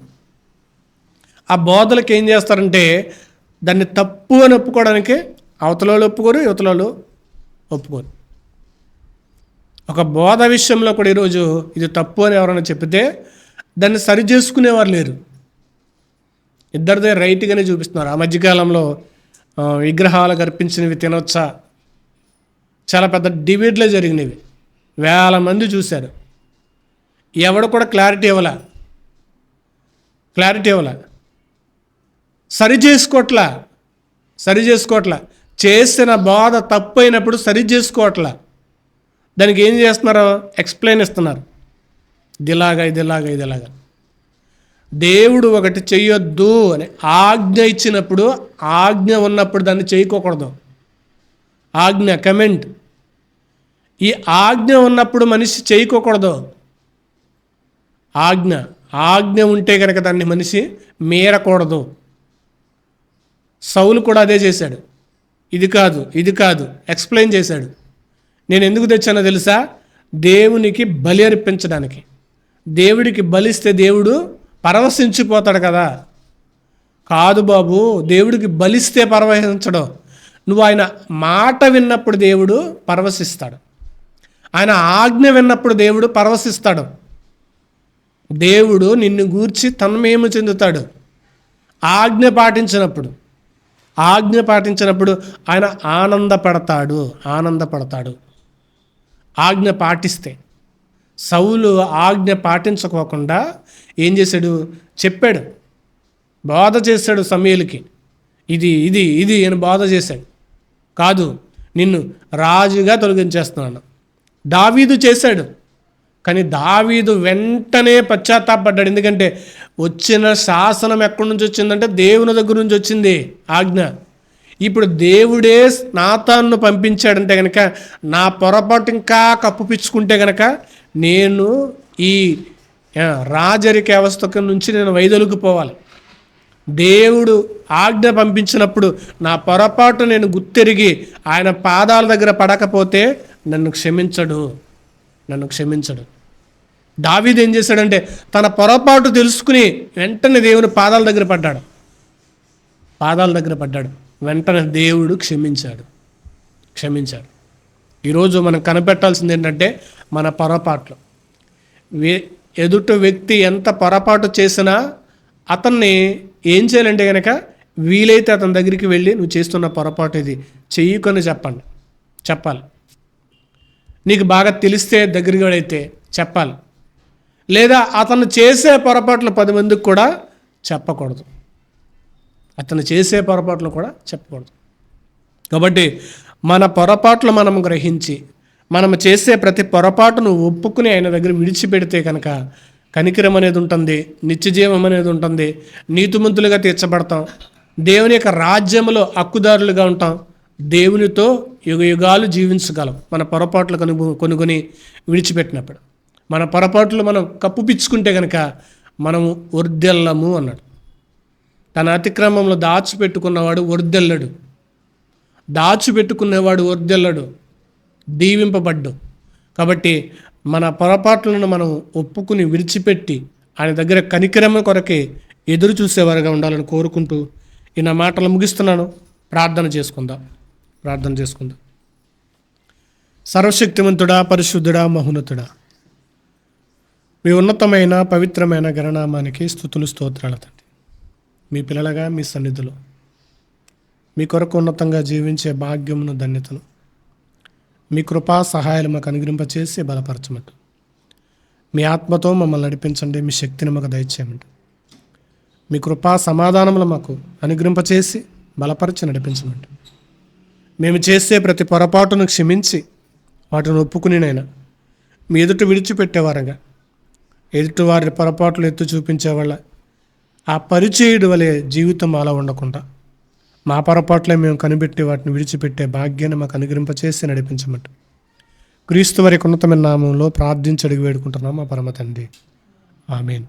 ఆ బోధలకు ఏం చేస్తారంటే దాన్ని తప్పు అని ఒప్పుకోవడానికి అవతల వాళ్ళు ఒప్పుకోరు, యువతల వాళ్ళు ఒప్పుకోరు. ఒక బోధ విషయంలో కూడా ఈరోజు ఇది తప్పు అని ఎవరైనా చెప్తే దాన్ని సరి చేసుకునేవారు లేరు. ఇద్దరిదే రైట్గానే చూపిస్తున్నారు. ఆ మధ్యకాలంలో విగ్రహాలకు అర్పించినవి తినొచ్చా, చాలా పెద్ద డిబేట్లే జరిగినవి, వేల మంది చూశారు. ఎవడు కూడా క్లారిటీ ఇవ్వాల, సరి చేసుకోవట్లా. చేసిన బోధ తప్పు అయినప్పుడు సరి చేసుకోవట్లా. దానికి ఏం చేస్తున్నారు? ఎక్స్ప్లెయిన్ ఇస్తున్నారు, ఇదిలాగా. దేవుడు ఒకటి చెయ్యొద్దు అని ఆజ్ఞ ఇచ్చినప్పుడు, ఆజ్ఞ ఉన్నప్పుడు దాన్ని చేయకోకూడదు. ఆజ్ఞ కమెంట్, ఈ ఆజ్ఞ ఉన్నప్పుడు మనిషి చేయకోకూడదు. ఆజ్ఞ ఉంటే కనుక దాన్ని మనిషి మీరకూడదు. సౌలు కూడా అదే చేశాడు. ఇది కాదు ఎక్స్ప్లెయిన్ చేశాడు. నేను ఎందుకు తెచ్చానో తెలుసా? దేవునికి బలి అర్పించడానికి. దేవుడికి బలిస్తే దేవుడు పరవశించిపోతాడు కదా. కాదు బాబు, దేవుడికి బలిస్తే పరవశించడం, నువ్వు ఆయన మాట విన్నప్పుడు దేవుడు పరవశిస్తాడు. ఆయన ఆజ్ఞ విన్నప్పుడు దేవుడు పరవశిస్తాడు. దేవుడు నిన్ను గూర్చి తన్మయము చెందుతాడు ఆజ్ఞ పాటించినప్పుడు. ఆయన ఆనందపడతాడు. ఆజ్ఞ పాటిస్తే. సౌలు ఆజ్ఞ పాటించుకోకుండా ఏం చేశాడు? చెప్పాడు, బోధ చేశాడు సమూయేలుకి. ఇది అని బోధ చేశాడు. కాదు, నిన్ను రాజుగా తొలగించేస్తున్నాను. దావీదు చేశాడు, కానీ దావీదు వెంటనే పశ్చాత్తాపడ్డాడు. ఎందుకంటే వచ్చిన శాసనం ఎక్కడి నుంచి వచ్చిందంటే దేవుని దగ్గర నుంచి వచ్చింది ఆజ్ఞ. ఇప్పుడు దేవుడే నాతాన్ను పంపించాడంటే కనుక నా పొరపాటు ఇంకా కప్పుపిచ్చుకుంటే కనుక నేను ఈ రాజరిక వ్యవస్థ నుంచి నేను వైదొలిగిపోవాలి. దేవుడు ఆజ్ఞ పంపించినప్పుడు నా పొరపాటు నేను గుర్తెరిగి ఆయన పాదాల దగ్గర పడకపోతే నన్ను క్షమించడు. దావీదు ఏం చేశాడంటే తన పొరపాటు తెలుసుకుని వెంటనే దేవుని పాదాల దగ్గర పడ్డాడు. వెంటనే దేవుడు క్షమించాడు. ఈరోజు మనం కనిపెట్టాల్సింది ఏంటంటే మన పొరపాట్లు. ఎదుటి వ్యక్తి ఎంత పొరపాటు చేసినా అతన్ని ఏం చేయాలంటే కనుక వీలైతే అతని దగ్గరికి వెళ్ళి నువ్వు చేస్తున్న పొరపాటు ఇది చెయ్యకొని చెప్పాలి. నీకు బాగా తెలిస్తే దగ్గరికి అయితే చెప్పాలి. లేదా అతను చేసే పొరపాట్లు 10 మందికి కూడా చెప్పకూడదు. కాబట్టి మన పొరపాట్లు మనం గ్రహించి మనం చేసే ప్రతి పొరపాటును ఒప్పుకుని ఆయన దగ్గర విడిచిపెడితే కనుక కనికరం అనేది ఉంటుంది, నిత్యజీవం అనేది ఉంటుంది, నీతిమంతులుగా తీర్చబడతాం, దేవుని యొక్క రాజ్యంలో హక్కుదారులుగా ఉంటాం, దేవునితో యుగాలు జీవించగలం. మన పొరపాట్లు కొనుగొని విడిచిపెట్టినప్పుడు మన పొరపాట్లు మనం కప్పుపిచ్చుకుంటే కనుక మనము వర్ధిల్లము అన్నాడు. తన అతిక్రమంలో దాచిపెట్టుకున్నవాడు వర్ధిల్లడు, దీవింపబడ్డు. కాబట్టి మన పొరపాట్లను మనం ఒప్పుకుని విడిచిపెట్టి ఆయన దగ్గర కనికరమ కొరకే ఎదురు చూసేవారుగా ఉండాలని కోరుకుంటూ ఈ నా మాటలు ముగిస్తున్నాను. ప్రార్థన చేసుకుందాం. సర్వశక్తిమంతుడా, పరిశుద్ధుడా, మహోన్నతుడా, మీ ఉన్నతమైన పవిత్రమైన గణనామానికి స్తుతులు స్తోత్రాలు తండ్రి. మీ పిల్లలుగా మీ సన్నిధిలో మీ కొరకు ఉన్నతంగా జీవించే భాగ్యమును, ధన్యతను మీ కృపా సహాయాలు మాకు అనుగ్రహింపచేసి బలపరచమంట. మీ ఆత్మతో మమ్మల్ని నడిపించండి. మీ శక్తిని మాకు దయచేయమంట. మీ కృపా సమాధానములు మాకు అనుగ్రహింపచేసి బలపరిచి నడిపించమంట. మేము చేసే ప్రతి పొరపాటును క్షమించి వాటిని ఒప్పుకునినైనా మీ ఎదుట విడిచిపెట్టేవారుగా, ఎదుటి వారి పొరపాట్లు ఎత్తు చూపించేవాళ్ళ ఆ పరిచయుడు వలె జీవితం అలా ఉండకుండా మా పొరపాట్లే మేము కనిపెట్టి వాటిని విడిచిపెట్టే భాగ్యాన్ని మాకు అనుగ్రహింపచేసి నడిపించమంట. క్రీస్తు వారి ఉన్నతమైన నామంలో ప్రార్థించి అడిగి వేడుకుంటున్నాం మా పరమ తండ్రి. ఆమేన్.